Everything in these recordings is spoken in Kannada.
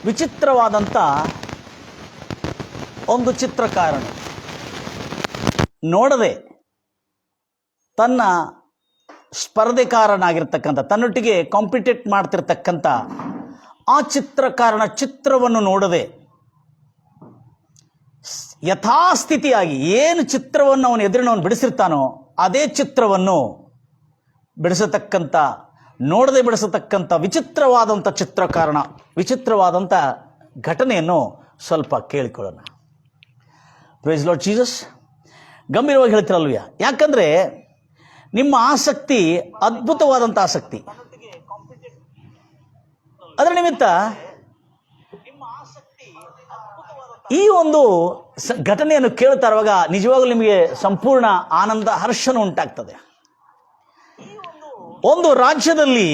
ವಿಚಿತ್ರವಾದಂಥ ಒಂದು ಚಿತ್ರಕಾರನು ನೋಡದೆ ತನ್ನ ಸ್ಪರ್ಧೆಕಾರನಾಗಿರ್ತಕ್ಕಂಥ, ತನ್ನೊಟ್ಟಿಗೆ ಕಾಂಪಿಟೇಟ್ ಮಾಡ್ತಿರ್ತಕ್ಕಂಥ ಆ ಚಿತ್ರಕಾರನ ಚಿತ್ರವನ್ನು ನೋಡದೆ ಯಥಾಸ್ಥಿತಿಯಾಗಿ ಏನು ಚಿತ್ರವನ್ನು ಅವನು ಎದುರಿನವನು ಬಿಡಿಸಿರ್ತಾನೋ ಅದೇ ಚಿತ್ರವನ್ನು ಬಿಡಿಸತಕ್ಕಂಥ, ನೋಡದೆ ಬಿಡಿಸತಕ್ಕಂಥ ವಿಚಿತ್ರವಾದಂಥ ಚಿತ್ರಕಾರಣ, ವಿಚಿತ್ರವಾದಂಥ ಘಟನೆಯನ್ನು ಸ್ವಲ್ಪ ಕೇಳಿಕೊಳ್ಳೋಣ. Price Lord Jesus. ಗಂಭೀರವಾಗಿ ಹೇಳ್ತಿರಲ್ವಯ್ಯ, ಯಾಕಂದರೆ ನಿಮ್ಮ ಆಸಕ್ತಿ ಅದ್ಭುತವಾದಂಥ ಆಸಕ್ತಿ. ಅದರ ನಿಮಿತ್ತ ಈ ಒಂದು ಘಟನೆಯನ್ನು ಕೇಳ್ತಾ ಇರುವಾಗ ನಿಜವಾಗಲೂ ನಿಮಗೆ ಸಂಪೂರ್ಣ ಆನಂದ, ಹರ್ಷನು ಉಂಟಾಗ್ತದೆ. ಒಂದು ರಾಜ್ಯದಲ್ಲಿ,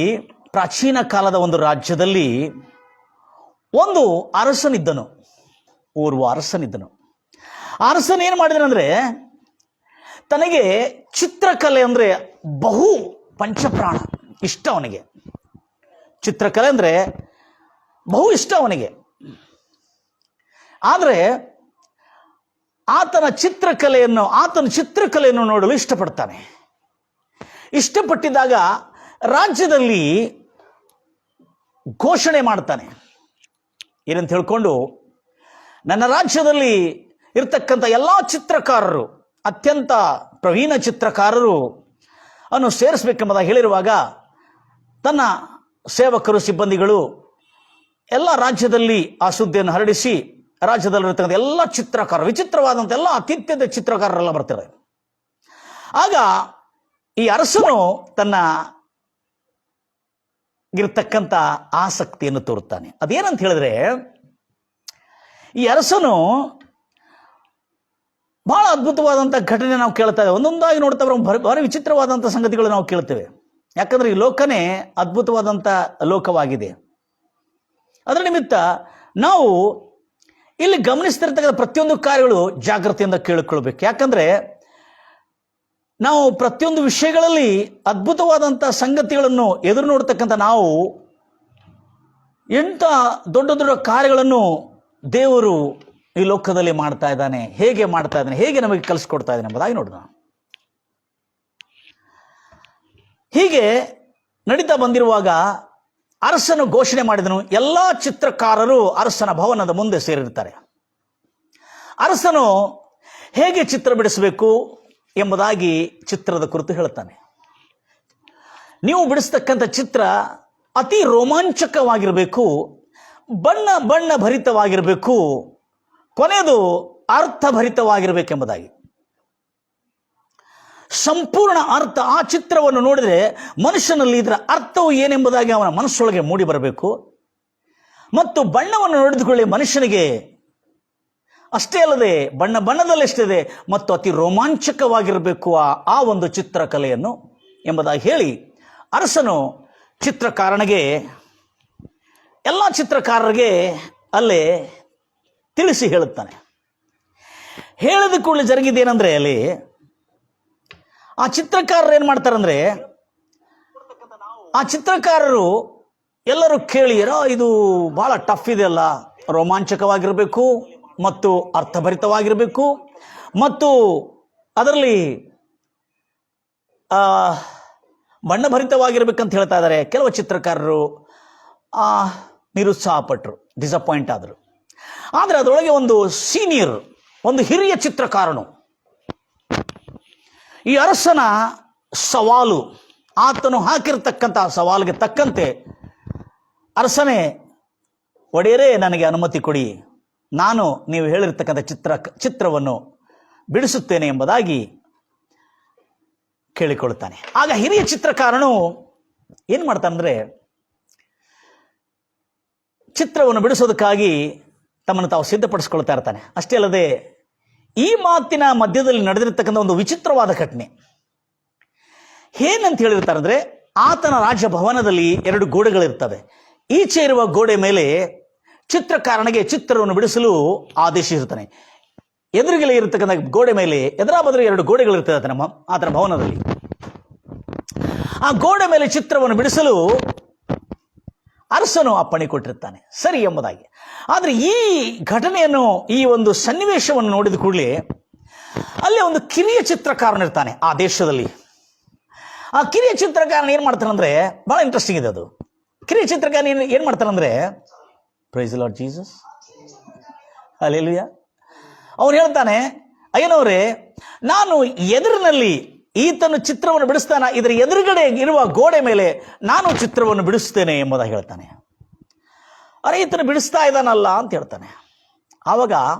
ಪ್ರಾಚೀನ ಕಾಲದ ಒಂದು ರಾಜ್ಯದಲ್ಲಿ ಒಂದು ಅರಸನಿದ್ದನು, ಓರ್ವ ಅರಸನಿದ್ದನು. ಅರಸನ್ ಏನು ಮಾಡಿದನಂದ್ರೆ, ತನಗೆ ಚಿತ್ರಕಲೆ ಅಂದರೆ ಬಹು ಪಂಚಪ್ರಾಣ ಇಷ್ಟ. ಅವನಿಗೆ ಚಿತ್ರಕಲೆ ಅಂದರೆ ಬಹು ಇಷ್ಟ ಅವನಿಗೆ. ಆದರೆ ಆತನ ಚಿತ್ರಕಲೆಯನ್ನು ನೋಡಲು ಇಷ್ಟಪಡ್ತಾನೆ. ಇಷ್ಟಪಟ್ಟಿದ್ದಾಗ ರಾಜ್ಯದಲ್ಲಿ ಘೋಷಣೆ ಮಾಡ್ತಾನೆ. ಏನಂತ ಹೇಳ್ಕೊಂಡು, ನನ್ನ ರಾಜ್ಯದಲ್ಲಿ ಇರ್ತಕ್ಕಂಥ ಎಲ್ಲ ಚಿತ್ರಕಾರರು, ಅತ್ಯಂತ ಪ್ರವೀಣ ಚಿತ್ರಕಾರರು ಅನ್ನು ಸೇರಿಸಬೇಕೆಂಬುದಾಗಿ ಹೇಳಿರುವಾಗ ತನ್ನ ಸೇವಕರು, ಸಿಬ್ಬಂದಿಗಳು ಎಲ್ಲ ರಾಜ್ಯದಲ್ಲಿ ಆ ಸುದ್ದಿಯನ್ನು ಹರಡಿಸಿ ರಾಜ್ಯದಲ್ಲಿರ್ತಕ್ಕಂಥ ಎಲ್ಲ ಚಿತ್ರಕಾರರು, ವಿಚಿತ್ರವಾದಂಥ ಎಲ್ಲ ಅತ್ಯಂತ ಚಿತ್ರಕಾರರೆಲ್ಲ ಬರ್ತಾರೆ. ಆಗ ಈ ಅರಸನು ತನ್ನ ಇರತಕ್ಕಂಥ ಆಸಕ್ತಿಯನ್ನು ತೋರುತ್ತಾನೆ. ಅದೇನಂತ ಹೇಳಿದ್ರೆ, ಈ ಅರಸನು ಬಹಳ ಅದ್ಭುತವಾದಂಥ ಘಟನೆ ನಾವು ಕೇಳ್ತಾ ಇದ್ದೇವೆ. ಒಂದೊಂದಾಗಿ ನೋಡ್ತಾ ಭಾರಿ ವಿಚಿತ್ರವಾದಂಥ ಸಂಗತಿಗಳು ನಾವು ಕೇಳ್ತೇವೆ. ಯಾಕಂದ್ರೆ ಈ ಲೋಕನೇ ಅದ್ಭುತವಾದಂಥ ಲೋಕವಾಗಿದೆ. ಅದರ ನಿಮಿತ್ತ ನಾವು ಇಲ್ಲಿ ಗಮನಿಸ್ತಿರ್ತಕ್ಕಂಥ ಪ್ರತಿಯೊಂದು ಕಾರ್ಯಗಳು ಜಾಗೃತಿಯಿಂದ ಕೇಳಿಕೊಳ್ಬೇಕು. ಯಾಕಂದ್ರೆ ನಾವು ಪ್ರತಿಯೊಂದು ವಿಷಯಗಳಲ್ಲಿ ಅದ್ಭುತವಾದಂಥ ಸಂಗತಿಗಳನ್ನು ಎದುರು ನೋಡ್ತಕ್ಕಂಥ ನಾವು ಎಂಥ ದೊಡ್ಡ ದೊಡ್ಡ ಕಾರ್ಯಗಳನ್ನು ದೇವರು ಈ ಲೋಕದಲ್ಲಿ ಮಾಡ್ತಾ ಇದ್ದಾನೆ, ಹೇಗೆ ಮಾಡ್ತಾ ಇದ್ದಾನೆ, ಹೇಗೆ ನಮಗೆ ಕಲಿಸ್ಕೊಡ್ತಾ ಇದ್ದಾನೆ ಎಂಬುದಾಗಿ ನೋಡೋಣ. ಹೀಗೆ ನಡೀತಾ ಬಂದಿರುವಾಗ ಅರಸನು ಘೋಷಣೆ ಮಾಡಿದನು. ಎಲ್ಲ ಚಿತ್ರಕಾರರು ಅರಸನ ಭವನದ ಮುಂದೆ ಸೇರಿರ್ತಾರೆ. ಅರಸನು ಹೇಗೆ ಚಿತ್ರ ಬಿಡಿಸಬೇಕು ಎಂಬುದಾಗಿ ಚಿತ್ರದ ಕುರಿತು ಹೇಳ್ತಾನೆ. ನೀವು ಬಿಡಿಸ್ತಕ್ಕಂಥ ಚಿತ್ರ ಅತಿ ರೋಮಾಂಚಕವಾಗಿರಬೇಕು, ಬಣ್ಣ ಭರಿತವಾಗಿರಬೇಕು, ಕೊನೆಯದು ಅರ್ಥಭರಿತವಾಗಿರಬೇಕೆಂಬುದಾಗಿ. ಸಂಪೂರ್ಣ ಅರ್ಥ, ಆ ಚಿತ್ರವನ್ನು ನೋಡಿದರೆ ಮನುಷ್ಯನಲ್ಲಿ ಇದರ ಅರ್ಥವು ಏನೆಂಬುದಾಗಿ ಅವನ ಮನಸ್ಸೊಳಗೆ ಮೂಡಿ ಬರಬೇಕು. ಮತ್ತು ಬಣ್ಣವನ್ನು ನೋಡಿದುಕೊಳ್ಳಿ, ಮನುಷ್ಯನಿಗೆ ಅಷ್ಟೇ ಅಲ್ಲದೆ ಬಣ್ಣದಲ್ಲಿ ಎಷ್ಟಿದೆ ಮತ್ತು ಅತಿ ರೋಮಾಂಚಕವಾಗಿರಬೇಕು ಆ ಒಂದು ಚಿತ್ರಕಲೆಯನ್ನು ಎಂಬುದಾಗಿ ಹೇಳಿ ಅರಸನು ಚಿತ್ರಕಾರನಿಗೆ, ಎಲ್ಲ ಚಿತ್ರಕಾರರಿಗೆ ಅಲ್ಲೇ ತಿಳಿಸಿ ಹೇಳುತ್ತಾನೆ. ಹೇಳಿದ ಕೂಡಲೇ ಜರುಗಿದ್ದೇನೆಂದ್ರೆ, ಅಲ್ಲಿ ಆ ಚಿತ್ರಕಾರರು ಏನು ಮಾಡ್ತಾರಂದ್ರೆ, ಆ ಚಿತ್ರಕಾರರು ಎಲ್ಲರೂ ಕೇಳಿ, ಇದು ಬಹಳ ಟಫ್ ಇದೆಯಲ್ಲ, ರೋಮಾಂಚಕವಾಗಿರಬೇಕು ಮತ್ತು ಅರ್ಥಭರಿತವಾಗಿರಬೇಕು ಮತ್ತು ಅದರಲ್ಲಿ ಬಣ್ಣಭರಿತವಾಗಿರ್ಬೇಕಂತ ಹೇಳ್ತಾ ಇದ್ದಾರೆ. ಕೆಲವು ಚಿತ್ರಕಾರರು ನಿರುತ್ಸಾಹಪಟ್ಟರು, ಡಿಸಪಾಯಿಂಟ್ ಆದರು. ಆದರೆ ಅದರೊಳಗೆ ಒಂದು ಸೀನಿಯರ್, ಒಂದು ಹಿರಿಯ ಚಿತ್ರಕಾರನು ಈ ಅರಸನ ಸವಾಲು, ಆತನು ಹಾಕಿರ್ತಕ್ಕಂಥ ಸವಾಲಿಗೆ ತಕ್ಕಂತೆ, ಅರಸನೇ, ಒಡೆಯರೇ, ನನಗೆ ಅನುಮತಿ ಕೊಡಿ, ನಾನು ನೀವು ಹೇಳಿರ್ತಕ್ಕಂಥ ಚಿತ್ರವನ್ನು ಬಿಡಿಸುತ್ತೇನೆ ಎಂಬುದಾಗಿ ಕೇಳಿಕೊಳ್ಳುತ್ತಾನೆ. ಆಗ ಹಿರಿಯ ಚಿತ್ರಕಾರನು ಏನು ಮಾಡ್ತಾನಂದ್ರೆ, ಚಿತ್ರವನ್ನು ಬಿಡಿಸೋದಕ್ಕಾಗಿ ತಮ್ಮನ್ನು ತಾವು ಸಿದ್ಧಪಡಿಸ್ಕೊಳ್ತಾ ಇರ್ತಾನೆ. ಅಷ್ಟೇ ಅಲ್ಲದೆ ಈ ಮಾತಿನ ಮಧ್ಯದಲ್ಲಿ ನಡೆದಿರ್ತಕ್ಕಂಥ ಒಂದು ವಿಚಿತ್ರವಾದ ಘಟನೆ ಏನಂತ ಹೇಳಿರ್ತಾರಂದ್ರೆ, ಆತನ ರಾಜಭವನದಲ್ಲಿ 2 ಗೋಡೆಗಳಿರ್ತವೆ. ಈಚೆ ಇರುವ ಗೋಡೆ ಮೇಲೆ ಚಿತ್ರಕಾರನಿಗೆ ಚಿತ್ರವನ್ನು ಬಿಡಿಸಲು ಆದೇಶಿಸುತ್ತಾನೆ. ಎದುರುಗಡೆ ಇರತಕ್ಕಂಥ ಗೋಡೆ ಮೇಲೆ ಎದುರಾಬದುರು 2 ಗೋಡೆಗಳಿರ್ತದೆ ಆತನ ಭವನದಲ್ಲಿ. ಆ ಗೋಡೆ ಮೇಲೆ ಚಿತ್ರವನ್ನು ಬಿಡಿಸಲು ಅರಸನು ಅಪ್ಪಣೆ ಕೊಟ್ಟಿರ್ತಾನೆ, ಸರಿ ಎಂಬುದಾಗಿ. ಆದರೆ ಈ ಘಟನೆಯನ್ನು, ಈ ಒಂದು ಸನ್ನಿವೇಶವನ್ನು ನೋಡಿದ ಕೂಡಲೇ ಅಲ್ಲಿ ಒಂದು ಕಿರಿಯ ಚಿತ್ರಕಾರನಿರ್ತಾನೆ ಆ ದೇಶದಲ್ಲಿ. ಆ ಕಿರಿಯ ಚಿತ್ರಕಾರನ ಏನು ಮಾಡ್ತಾನಂದ್ರೆ, ಬಹಳ ಇಂಟ್ರೆಸ್ಟಿಂಗ್ ಇದೆ ಅದು. ಕಿರಿಯ ಚಿತ್ರಕಾರನ ಏನು ಮಾಡ್ತಾನಂದ್ರೆ, ಪ್ರೈಸ್ ಲಾರ್ಡ್ ಜೀಸಸ್, ಹಲ್ಲೆಲೂಯಾ. ಅವನು ಹೇಳ್ತಾನೆ, ಅಯ್ಯನವರೇ, ನಾನು ಎದುರಿನಲ್ಲಿ ಈತನು ಚಿತ್ರವನ್ನು ಬಿಡಿಸ್ತಾನ, ಇದರ ಎದುರುಗಡೆ ಇರುವ ಗೋಡೆ ಮೇಲೆ ನಾನು ಚಿತ್ರವನ್ನು ಬಿಡಿಸ್ತೇನೆ ಎಂಬುದಾಗಿ ಹೇಳ್ತಾನೆ. ಅರೆ, ಈತನು ಬಿಡಿಸ್ತಾ ಇದ್ದಾನಲ್ಲ ಅಂತ ಹೇಳ್ತಾನೆ. ಆವಾಗ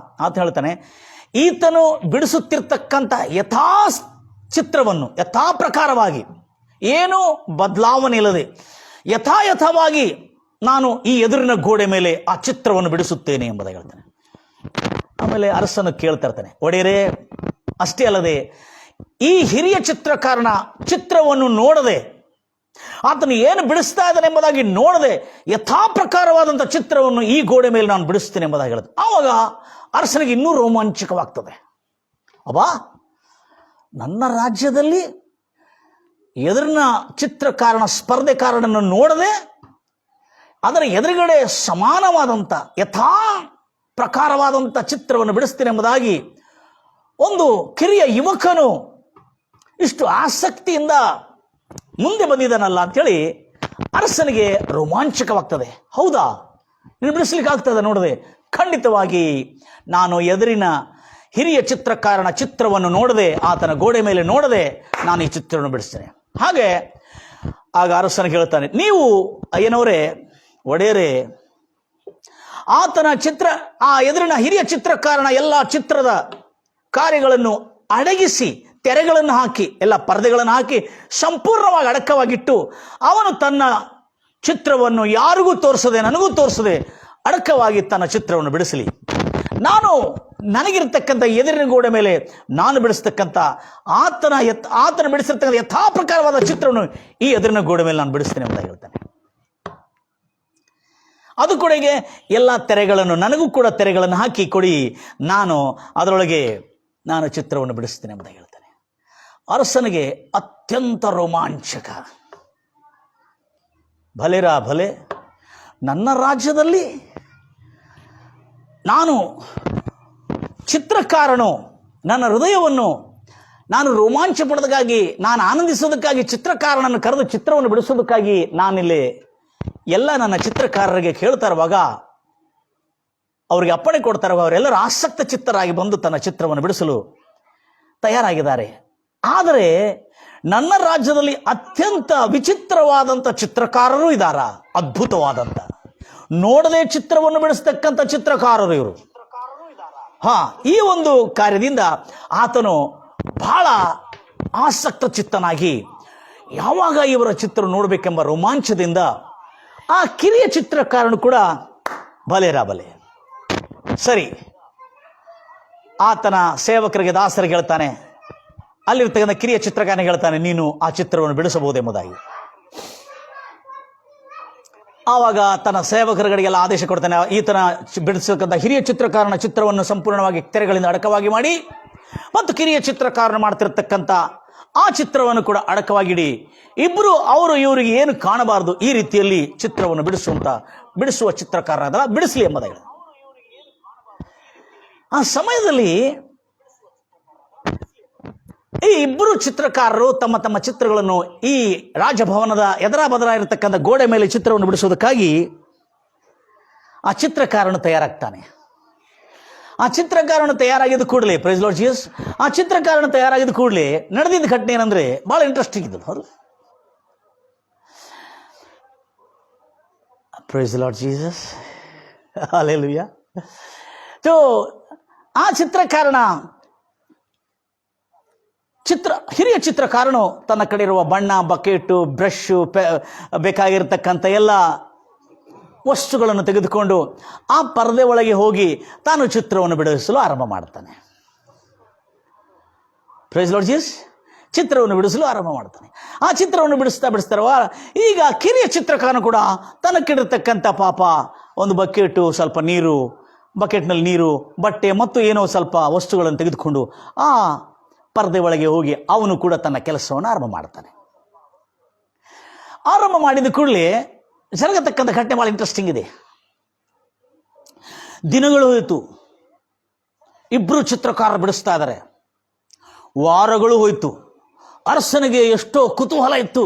ಆತ ಹೇಳ್ತಾನೆ, ಈತನು ಬಿಡಿಸುತ್ತಿರ್ತಕ್ಕಂಥ ಯಥಾ ಚಿತ್ರವನ್ನು ಯಥಾ ಪ್ರಕಾರವಾಗಿ, ಏನೂ ಬದಲಾವಣೆ ಇಲ್ಲದೆ ಯಥಾಯಥವಾಗಿ ನಾನು ಈ ಎದುರಿನ ಗೋಡೆ ಮೇಲೆ ಆ ಚಿತ್ರವನ್ನು ಬಿಡಿಸುತ್ತೇನೆ ಎಂಬುದಾಗಿ ಹೇಳ್ತಾನೆ. ಆಮೇಲೆ ಅರಸನು ಕೇಳ್ತಾ ಇರ್ತಾನೆ, ಒಡೆಯರೇ, ಅಷ್ಟೇ ಅಲ್ಲದೆ ಈ ಹಿರಿಯ ಚಿತ್ರಕಾರನ ಚಿತ್ರವನ್ನು ನೋಡದೆ, ಆತನು ಏನು ಬಿಡಿಸ್ತಾ ಇದ್ದಾನೆ ಎಂಬುದಾಗಿ ನೋಡದೆ ಯಥಾ ಪ್ರಕಾರವಾದಂಥ ಚಿತ್ರವನ್ನು ಈ ಗೋಡೆ ಮೇಲೆ ನಾನು ಬಿಡಿಸ್ತೇನೆ ಎಂಬುದಾಗಿ ಹೇಳುತ್ತೆ. ಆವಾಗ ಅರಸನಿಗೆ ಇನ್ನೂ ರೋಮಾಂಚಕವಾಗ್ತದೆ. ಅಬ್ಬಾ, ನನ್ನ ರಾಜ್ಯದಲ್ಲಿ ಎದುರಿನ ಚಿತ್ರಕಾರನ ಸ್ಪರ್ಧೆಕಾರನನ್ನು ನೋಡದೆ ಅದರ ಎದುರುಗಡೆ ಸಮಾನವಾದಂಥ ಯಥಾ ಪ್ರಕಾರವಾದಂಥ ಚಿತ್ರವನ್ನು ಬಿಡಿಸ್ತೇನೆ ಎಂಬುದಾಗಿ ಒಂದು ಕಿರಿಯ ಯುವಕನು ಇಷ್ಟು ಆಸಕ್ತಿಯಿಂದ ಮುಂದೆ ಬಂದಿದ್ದಾನಲ್ಲ ಅಂಥೇಳಿ ಅರಸನಿಗೆ ರೋಮಾಂಚಕವಾಗ್ತದೆ. ಹೌದಾ, ನೀನು ಬಿಡಿಸ್ಲಿಕ್ಕೆ ಆಗ್ತದೆ ನೋಡದೆ? ಖಂಡಿತವಾಗಿ ನಾನು ಎದುರಿನ ಹಿರಿಯ ಚಿತ್ರಕಾರನ ಚಿತ್ರವನ್ನು ನೋಡದೆ, ಆತನ ಗೋಡೆ ಮೇಲೆ ನೋಡದೆ ನಾನು ಈ ಚಿತ್ರವನ್ನು ಬಿಡಿಸ್ತೇನೆ. ಹಾಗೆ ಆಗ ಅರಸನಿಗೆ ಹೇಳ್ತಾನೆ, ನೀವು ಅಯ್ಯನವರೇ, ಒಡೆಯರೇ, ಆತನ ಚಿತ್ರ, ಆ ಎದುರಿನ ಹಿರಿಯ ಚಿತ್ರಕಾರನ ಎಲ್ಲ ಚಿತ್ರದ ಕಾರ್ಯಗಳನ್ನು ಅಡಗಿಸಿ, ತೆರೆಗಳನ್ನು ಹಾಕಿ, ಎಲ್ಲ ಪರದೆಗಳನ್ನು ಹಾಕಿ ಸಂಪೂರ್ಣವಾಗಿ ಅಡಕವಾಗಿಟ್ಟು, ಅವನು ತನ್ನ ಚಿತ್ರವನ್ನು ಯಾರಿಗೂ ತೋರಿಸದೆ, ನನಗೂ ತೋರಿಸದೆ ಅಡಕವಾಗಿ ತನ್ನ ಚಿತ್ರವನ್ನು ಬಿಡಿಸಲಿ. ನಾನು ನನಗಿರ್ತಕ್ಕಂಥ ಎದುರಿನ ಗೋಡೆ ಮೇಲೆ ನಾನು ಬಿಡಿಸ್ತಕ್ಕಂಥ ಆತನ ಬಿಡಿಸಿರ್ತಕ್ಕಂಥ ಯಥಾ ಪ್ರಕಾರವಾದ ಚಿತ್ರವನ್ನು ಈ ಎದುರಿನ ಗೋಡೆ ಮೇಲೆ ನಾನು ಬಿಡಿಸ್ತೇನೆ ಅಂತ ಹೇಳ್ತಾನೆ. ಅದು ಕೊಡೆಗೆ ಎಲ್ಲ ತೆರೆಗಳನ್ನು, ನನಗೂ ಕೂಡ ತೆರೆಗಳನ್ನು ಹಾಕಿ ಕೊಡಿ, ನಾನು ಅದರೊಳಗೆ ನಾನು ಚಿತ್ರವನ್ನು ಬಿಡಿಸ್ತೇನೆ ಅಂತ ಹೇಳ್ತಾನೆ. ಅರಸನಿಗೆ ಅತ್ಯಂತ ರೋಮಾಂಚಕ. ಭಲೆರಾ ಭಲೆ, ನನ್ನ ರಾಜ್ಯದಲ್ಲಿ ನಾನು ಚಿತ್ರಕಾರನು, ನನ್ನ ಹೃದಯವನ್ನು ನಾನು ರೋಮಾಂಚ ಪಡೋದಕ್ಕಾಗಿ, ನಾನು ಆನಂದಿಸೋದಕ್ಕಾಗಿ ಚಿತ್ರಕಾರನನ್ನು ಕರೆದು ಚಿತ್ರವನ್ನು ಬಿಡಿಸೋದಕ್ಕಾಗಿ ನಾನಿಲ್ಲಿ ಎಲ್ಲ ನನ್ನ ಚಿತ್ರಕಾರರಿಗೆ ಕೇಳ್ತಾ ಇರುವಾಗ, ಅವರಿಗೆ ಅಪ್ಪಣೆ ಕೊಡ್ತಾ ಇರುವಾಗ, ಅವರೆಲ್ಲರೂ ಆಸಕ್ತ ಚಿತ್ತರಾಗಿ ಬಂದು ತನ್ನ ಚಿತ್ರವನ್ನು ಬಿಡಿಸಲು ತಯಾರಾಗಿದ್ದಾರೆ. ಆದರೆ ನನ್ನ ರಾಜ್ಯದಲ್ಲಿ ಅತ್ಯಂತ ವಿಚಿತ್ರವಾದಂಥ ಚಿತ್ರಕಾರರು ಇದ್ದಾರ, ಅದ್ಭುತವಾದಂಥ, ನೋಡದೆ ಚಿತ್ರವನ್ನು ಬಿಡಿಸ್ತಕ್ಕಂಥ ಚಿತ್ರಕಾರರು ಇವರು. ಈ ಒಂದು ಕಾರ್ಯದಿಂದ ಆತನು ಬಹಳ ಆಸಕ್ತ ಚಿತ್ತನಾಗಿ, ಯಾವಾಗ ಇವರ ಚಿತ್ರ ನೋಡಬೇಕೆಂಬ ರೋಮಾಂಚದಿಂದ ಆ ಕಿರಿಯ ಚಿತ್ರಕಾರನು ಕೂಡ ಬಲೆರಾ ಬಲೆ, ಸರಿ, ಆತನ ಸೇವಕರಿಗೆ, ದಾಸರಿಗೆ ಹೇಳ್ತಾನೆ, ಅಲ್ಲಿರ್ತಕ್ಕಂಥ ಕಿರಿಯ ಚಿತ್ರಕಾರನಿಗೆ ಹೇಳ್ತಾನೆ, ನೀನು ಆ ಚಿತ್ರವನ್ನು ಬಿಡಿಸಬಹುದೆಂಬುದಾಗಿ. ಆವಾಗ ತನ್ನ ಸೇವಕರುಗಳಿಗೆಲ್ಲ ಆದೇಶ ಕೊಡ್ತಾನೆ, ಈತನ ಬಿಡಿಸತಕ್ಕಂಥ ಹಿರಿಯ ಚಿತ್ರಕಾರನ ಚಿತ್ರವನ್ನು ಸಂಪೂರ್ಣವಾಗಿ ತೆರೆಗಳಿಂದ ಅಡಕವಾಗಿ ಮಾಡಿ, ಮತ್ತು ಕಿರಿಯ ಚಿತ್ರಕಾರನ ಮಾಡ್ತಿರ್ತಕ್ಕಂಥ ಆ ಚಿತ್ರವನ್ನು ಕೂಡ ಅಡಕವಾಗಿಡಿ. ಇಬ್ಬರು ಅವರು ಇವರಿಗೆ ಏನು ಕಾಣಬಾರದು ಈ ರೀತಿಯಲ್ಲಿ ಚಿತ್ರವನ್ನು ಬಿಡಿಸುವ ಚಿತ್ರಕಾರನ ಬಿಡಿಸಲಿ ಎಂಬುದಾಗಿ. ಆ ಸಮಯದಲ್ಲಿ ಈ ಇಬ್ಬರು ಚಿತ್ರಕಾರರು ತಮ್ಮ ತಮ್ಮ ಚಿತ್ರಗಳನ್ನು ಈ ರಾಜಭವನದ ಎದರ ಬದರ ಇರತಕ್ಕಂಥ ಗೋಡೆ ಮೇಲೆ ಚಿತ್ರವನ್ನು ಬಿಡಿಸೋದಕ್ಕಾಗಿ ಆ ಚಿತ್ರಕಾರನು ತಯಾರಾಗ್ತಾನೆ. ಆ ಚಿತ್ರಕಾರನು ತಯಾರಾಗಿದ್ದ ಕೂಡಲೇ, ಪ್ರೈಸ್ ಲಾರ್ಡ್ ಜೀಸಸ್, ಆ ಚಿತ್ರಕಾರನು ತಯಾರಾಗಿದ್ದ ಕೂಡಲೇ ನಡೆದಿದ್ದ ಘಟನೆ ಏನಂದ್ರೆ ಬಹಳ ಇಂಟ್ರೆಸ್ಟಿಂಗ್ ಇದ್ದು. ಹೌದು, praise Lord Jesus, hallelujah. So ಆ ಚಿತ್ರಕಾರನ ಹಿರಿಯ ಚಿತ್ರಕಾರನು ತನ್ನ ಕಡೆ ಇರುವ ಬಣ್ಣ, ಬಕೆಟು, ಬ್ರಷು, ಬೇಕಾಗಿರತಕ್ಕಂಥ ಎಲ್ಲ ವಸ್ತುಗಳನ್ನು ತೆಗೆದುಕೊಂಡು ಆ ಪರದೆ ಒಳಗೆ ಹೋಗಿ ತಾನು ಚಿತ್ರವನ್ನು ಬಿಡಿಸಲು ಆರಂಭ ಮಾಡ್ತಾನೆ. ಪ್ರೈಸ್ ಲಾರ್ಡ್ ಜೀಸಸ್, ಚಿತ್ರವನ್ನು ಬಿಡಿಸಲು ಆರಂಭ ಮಾಡ್ತಾನೆ. ಆ ಚಿತ್ರವನ್ನು ಬಿಡಿಸ್ತಾರವ ಈಗ ಕಿರಿಯ ಚಿತ್ರಕಾರನು ಕೂಡ ತನಕ್ಕಿಡತಕ್ಕಂಥ ಪಾಪ ಒಂದು ಬಕೆಟು, ಸ್ವಲ್ಪ ನೀರು, ಬಕೆಟ್ನಲ್ಲಿ ನೀರು, ಬಟ್ಟೆ ಮತ್ತು ಏನೋ ಸ್ವಲ್ಪ ವಸ್ತುಗಳನ್ನು ತೆಗೆದುಕೊಂಡು ಆ ಪರದೆ ಒಳಗೆ ಹೋಗಿ ಅವನು ಕೂಡ ತನ್ನ ಕೆಲಸವನ್ನು ಆರಂಭ ಮಾಡ್ತಾನೆ. ಆರಂಭ ಮಾಡಿದ ಕೂಡಲೇ ಜರಗತಕ್ಕಂಥ ಘಟನೆ ಭಾಳ ಇಂಟ್ರೆಸ್ಟಿಂಗ್ ಇದೆ. ದಿನಗಳು ಹೋಯಿತು, ಇಬ್ಬರು ಚಿತ್ರಕಾರರು ಬಿಡಿಸ್ತಾ ಇದ್ದಾರೆ. ವಾರಗಳು ಹೋಯಿತು. ಅರಸನಿಗೆ ಎಷ್ಟೋ ಕುತೂಹಲ ಇತ್ತು,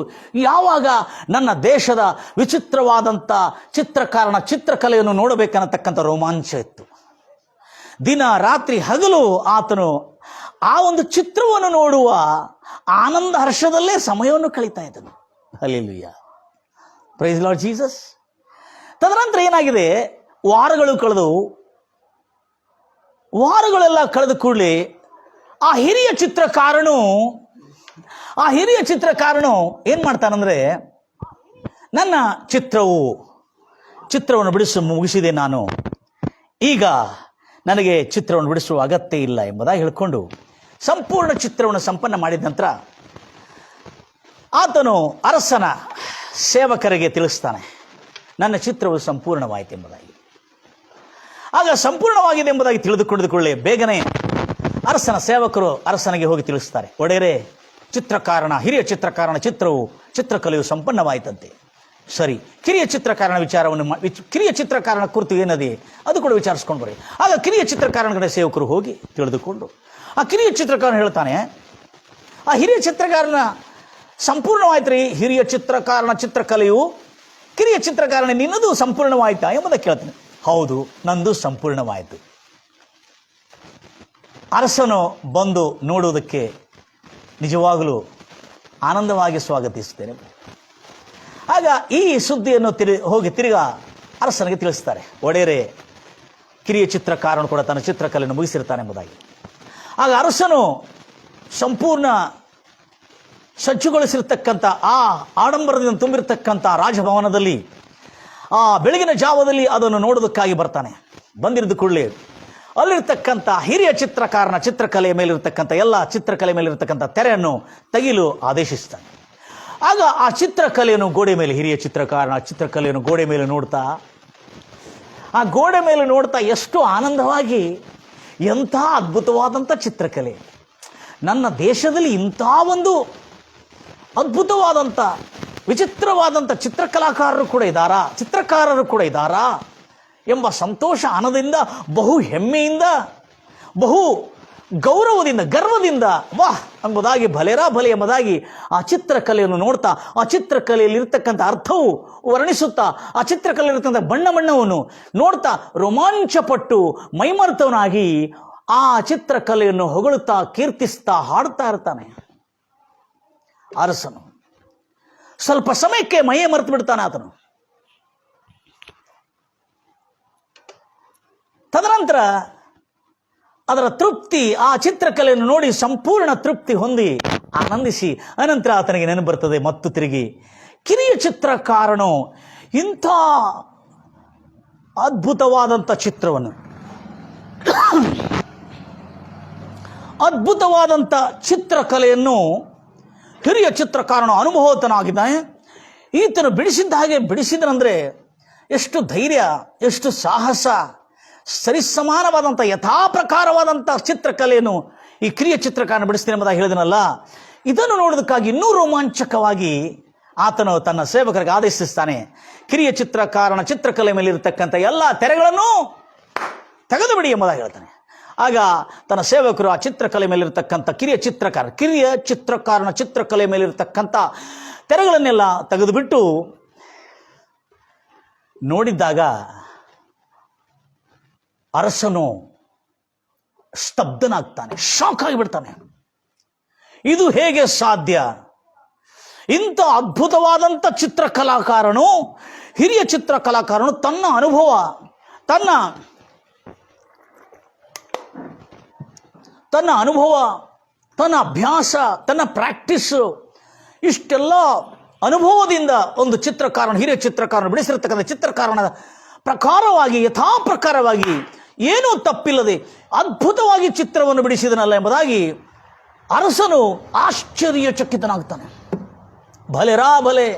ಯಾವಾಗ ನನ್ನ ದೇಶದ ವಿಚಿತ್ರವಾದಂಥ ಚಿತ್ರಕಾರನ ಚಿತ್ರಕಲೆಯನ್ನು ನೋಡಬೇಕನ್ನತಕ್ಕಂಥ ರೋಮಾಂಚ ಇತ್ತು. ದಿನ ರಾತ್ರಿ ಹಗಲು ಆತನು ಆ ಒಂದು ಚಿತ್ರವನ್ನು ನೋಡುವ ಆನಂದ ಹರ್ಷದಲ್ಲೇ ಸಮಯವನ್ನು ಕಳೀತಾ ಇದ್ದನು. Hallelujah, praise Lord Jesus. ತದನಂತರ ಏನಾಗಿದೆ, ವಾರಗಳೆಲ್ಲ ಕಳೆದ ಕೂಡಲೇ ಆ ಹಿರಿಯ ಚಿತ್ರಕಾರನು ಏನ್ ಮಾಡ್ತಾನಂದ್ರೆ, ನನ್ನ ಚಿತ್ರವನ್ನು ಮುಗಿಸಿದೆ ನಾನು, ಈಗ ನನಗೆ ಚಿತ್ರವನ್ನು ಬಿಡಿಸುವ ಅಗತ್ಯ ಇಲ್ಲ ಎಂಬುದಾಗಿ ಹೇಳ್ಕೊಂಡು ಸಂಪೂರ್ಣ ಚಿತ್ರವನ್ನು ಸಂಪನ್ನ ಮಾಡಿದ ನಂತರ ಆತನು ಅರಸನ ಸೇವಕರಿಗೆ ತಿಳಿಸ್ತಾನೆ, ನನ್ನ ಚಿತ್ರವು ಸಂಪೂರ್ಣವಾಯಿತು ಎಂಬುದಾಗಿ. ಆಗ ಸಂಪೂರ್ಣವಾಗಿದೆ ಎಂಬುದಾಗಿ ತಿಳಿದುಕೊಳ್ಳೆ ಬೇಗನೆ ಅರಸನ ಸೇವಕರು ಅರಸನಿಗೆ ಹೋಗಿ ತಿಳಿಸ್ತಾರೆ, ಒಡೆಯರೇ, ಹಿರಿಯ ಚಿತ್ರಕಾರನ ಚಿತ್ರಕಲೆಯು ಸಂಪನ್ನವಾಯಿತಂತೆ. ಸರಿ, ಕಿರಿಯ ಚಿತ್ರಕಾರನ ಕುರಿತು ಏನದೆ ಅದು ಕೂಡ ವಿಚಾರಿಸ್ಕೊಂಡು ಬರ್ರಿ. ಆಗ ಕಿರಿಯ ಚಿತ್ರಕಾರನ ಸೇವಕರು ಹೋಗಿ ತಿಳಿದುಕೊಂಡು ಆ ಕಿರಿಯ ಚಿತ್ರಕಾರನ ಹೇಳ್ತಾನೆ, ಆ ಹಿರಿಯ ಚಿತ್ರಕಾರನ ಸಂಪೂರ್ಣವಾಯ್ತು ರೀ, ಹಿರಿಯ ಚಿತ್ರಕಾರನ ಚಿತ್ರಕಲೆಯು ಕಿರಿಯ ಚಿತ್ರಕಾರನ ನಿನ್ನದು ಸಂಪೂರ್ಣವಾಯ್ತಾ ಎಂಬುದಕ್ಕೆ ಕೇಳ್ತಾನೆ. ಹೌದು, ನಂದು ಸಂಪೂರ್ಣವಾಯಿತು. ಅರಸನು ಬಂದು ನೋಡುವುದಕ್ಕೆ ನಿಜವಾಗಲೂ ಆನಂದವಾಗಿ ಸ್ವಾಗತಿಸುತ್ತೇನೆ. ಆಗ ಈ ಸುದ್ದಿಯನ್ನು ಹೋಗಿ ತಿರುಗಾ ಅರಸನಿಗೆ ತಿಳಿಸ್ತಾರೆ, ಒಡೆಯರೇ, ಕಿರಿಯ ಚಿತ್ರಕಾರನು ಕೂಡ ತನ್ನ ಚಿತ್ರಕಲೆಯನ್ನು ಮುಗಿಸಿರ್ತಾನೆ ಎಂಬುದಾಗಿ. ಆಗ ಅರಸನು ಸಂಪೂರ್ಣ ಸಜ್ಜುಗೊಳಿಸಿರ್ತಕ್ಕಂಥ ಆ ಆಡಂಬರದಿಂದ ತುಂಬಿರತಕ್ಕಂಥ ರಾಜಭವನದಲ್ಲಿ ಆ ಬೆಳಗಿನ ಜಾವದಲ್ಲಿ ಅದನ್ನು ನೋಡೋದಕ್ಕಾಗಿ ಬರ್ತಾನೆ. ಬಂದಿರಿದ ಕೂಡಲೇ ಅಲ್ಲಿರ್ತಕ್ಕಂಥ ಹಿರಿಯ ಚಿತ್ರಕಾರನ ಚಿತ್ರಕಲೆಯ ಮೇಲಿರ್ತಕ್ಕಂಥ ಎಲ್ಲ ಚಿತ್ರಕಲೆ ಮೇಲಿರ್ತಕ್ಕಂಥ ತೆರೆಯನ್ನು ತೆಗೆಯಲು ಆದೇಶಿಸ್ತಾನೆ. ಆಗ ಆ ಚಿತ್ರಕಲೆಯನ್ನು ಹಿರಿಯ ಚಿತ್ರಕಾರನ ಚಿತ್ರಕಲೆಯನ್ನು ಗೋಡೆ ಮೇಲೆ ನೋಡ್ತಾ ಎಷ್ಟು ಆನಂದವಾಗಿ, ಎಂಥ ಅದ್ಭುತವಾದಂಥ ಚಿತ್ರಕಲೆ, ನನ್ನ ದೇಶದಲ್ಲಿ ಇಂಥ ಒಂದು ಅದ್ಭುತವಾದಂಥ ವಿಚಿತ್ರವಾದಂಥ ಚಿತ್ರಕಾರರು ಕೂಡ ಇದ್ದಾರಾ ಎಂಬ ಸಂತೋಷ, ಆನಂದದಿಂದ, ಬಹು ಹೆಮ್ಮೆಯಿಂದ, ಬಹು ಗೌರವದಿಂದ, ಗರ್ವದಿಂದ ವಾಹ್ ಎಂಬುದಾಗಿ, ಭಲೆ ಎಂಬುದಾಗಿ ಆ ಚಿತ್ರಕಲೆಯನ್ನು ನೋಡ್ತಾ, ಆ ಚಿತ್ರಕಲೆಯಲ್ಲಿರ್ತಕ್ಕಂಥ ಅರ್ಥವು ವರ್ಣಿಸುತ್ತಾ, ಆ ಚಿತ್ರಕಲೆಯಲ್ಲಿರ್ತಕ್ಕಂಥ ಬಣ್ಣವನ್ನು ನೋಡ್ತಾ ರೋಮಾಂಚಪಟ್ಟು ಮೈಮರೆತವನಾಗಿ ಆ ಚಿತ್ರಕಲೆಯನ್ನು ಹೊಗಳುತ್ತಾ, ಕೀರ್ತಿಸ್ತಾ, ಹಾಡ್ತಾ ಇರ್ತಾನೆ. ಅರಸನು ಸ್ವಲ್ಪ ಸಮಯಕ್ಕೆ ಮೈಯೇ ಮರೆತು ಬಿಡ್ತಾನೆ ಆತನು. ತದನಂತರ ಅದರ ತೃಪ್ತಿ, ಆ ಚಿತ್ರಕಲೆಯನ್ನು ನೋಡಿ ಸಂಪೂರ್ಣ ತೃಪ್ತಿ ಹೊಂದಿ ಆನಂದಿಸಿ ಅನಂತರ ಆತನಿಗೆ ನೆನಪು ಬರ್ತದೆ, ಮತ್ತು ತಿರುಗಿ ಕಿರಿಯ ಚಿತ್ರಕಾರನು ಇಂಥ ಅದ್ಭುತವಾದಂಥ ಚಿತ್ರಕಲೆಯನ್ನು ಹಿರಿಯ ಚಿತ್ರಕಾರನು ಅನುಭವತನಾಗಿದ್ದಾನೆ. ಈತನು ಬಿಡಿಸಿದನಂದ್ರೆ ಎಷ್ಟು ಧೈರ್ಯ, ಎಷ್ಟು ಸಾಹಸ, ಸರಿಸಮಾನವಾದಂಥ ಯಥಾಪ್ರಕಾರವಾದಂಥ ಚಿತ್ರಕಲೆಯನ್ನು ಈ ಕಿರಿಯ ಚಿತ್ರಕಾರನ ಬಿಡಿಸ್ತೀನಿ ಎಂಬುದಾಗಿ ಹೇಳಿದನಲ್ಲ. ಇದನ್ನು ನೋಡೋದಕ್ಕಾಗಿ ಇನ್ನೂ ರೋಮಾಂಚಕವಾಗಿ ಆತನು ತನ್ನ ಸೇವಕರಿಗೆ ಆದೇಶಿಸ್ತಾನೆ, ಕಿರಿಯ ಚಿತ್ರಕಾರನ ಚಿತ್ರಕಲೆ ಮೇಲಿರತಕ್ಕಂಥ ಎಲ್ಲ ತೆರೆಗಳನ್ನು ತೆಗೆದು ಬಿಡಿ ಎಂಬುದಾಗಿ ಹೇಳ್ತಾನೆ. ಆಗ ತನ್ನ ಸೇವಕರು ಆ ಚಿತ್ರಕಲೆ ಮೇಲಿರ್ತಕ್ಕಂಥ ಕಿರಿಯ ಚಿತ್ರಕಾರನ ಚಿತ್ರಕಲೆ ಮೇಲಿರ್ತಕ್ಕಂಥ ತೆರೆಗಳನ್ನೆಲ್ಲ ತೆಗೆದುಬಿಟ್ಟು ನೋಡಿದ್ದಾಗ ಅರಸನು ಸ್ತಬ್ಧನಾಗ್ತಾನೆ, ಶಾಕ್ ಆಗಿಬಿಡ್ತಾನೆ. ಇದು ಹೇಗೆ ಸಾಧ್ಯ? ಇಂಥ ಅದ್ಭುತವಾದಂಥ ಹಿರಿಯ ಚಿತ್ರಕಲಾಕಾರನು ತನ್ನ ಅನುಭವ, ತನ್ನ ಅಭ್ಯಾಸ, ತನ್ನ ಪ್ರಾಕ್ಟೀಸು, ಇಷ್ಟೆಲ್ಲ ಅನುಭವದಿಂದ ಒಂದು ಹಿರಿಯ ಚಿತ್ರಕಾರನು ಬಿಡಿಸಿರ್ತಕ್ಕಂಥ ಚಿತ್ರಕಾರನ ಪ್ರಕಾರವಾಗಿ, ಯಥಾಪ್ರಕಾರವಾಗಿ, ಏನೂ ತಪ್ಪಿಲ್ಲದೆ ಅದ್ಭುತವಾಗಿ ಚಿತ್ರವನ್ನು ಬಿಡಿಸಿದನಲ್ಲ ಎಂಬುದಾಗಿ ಅರಸನು ಆಶ್ಚರ್ಯಚಕಿತನಾಗ್ತಾನೆ. ಭಲೆ,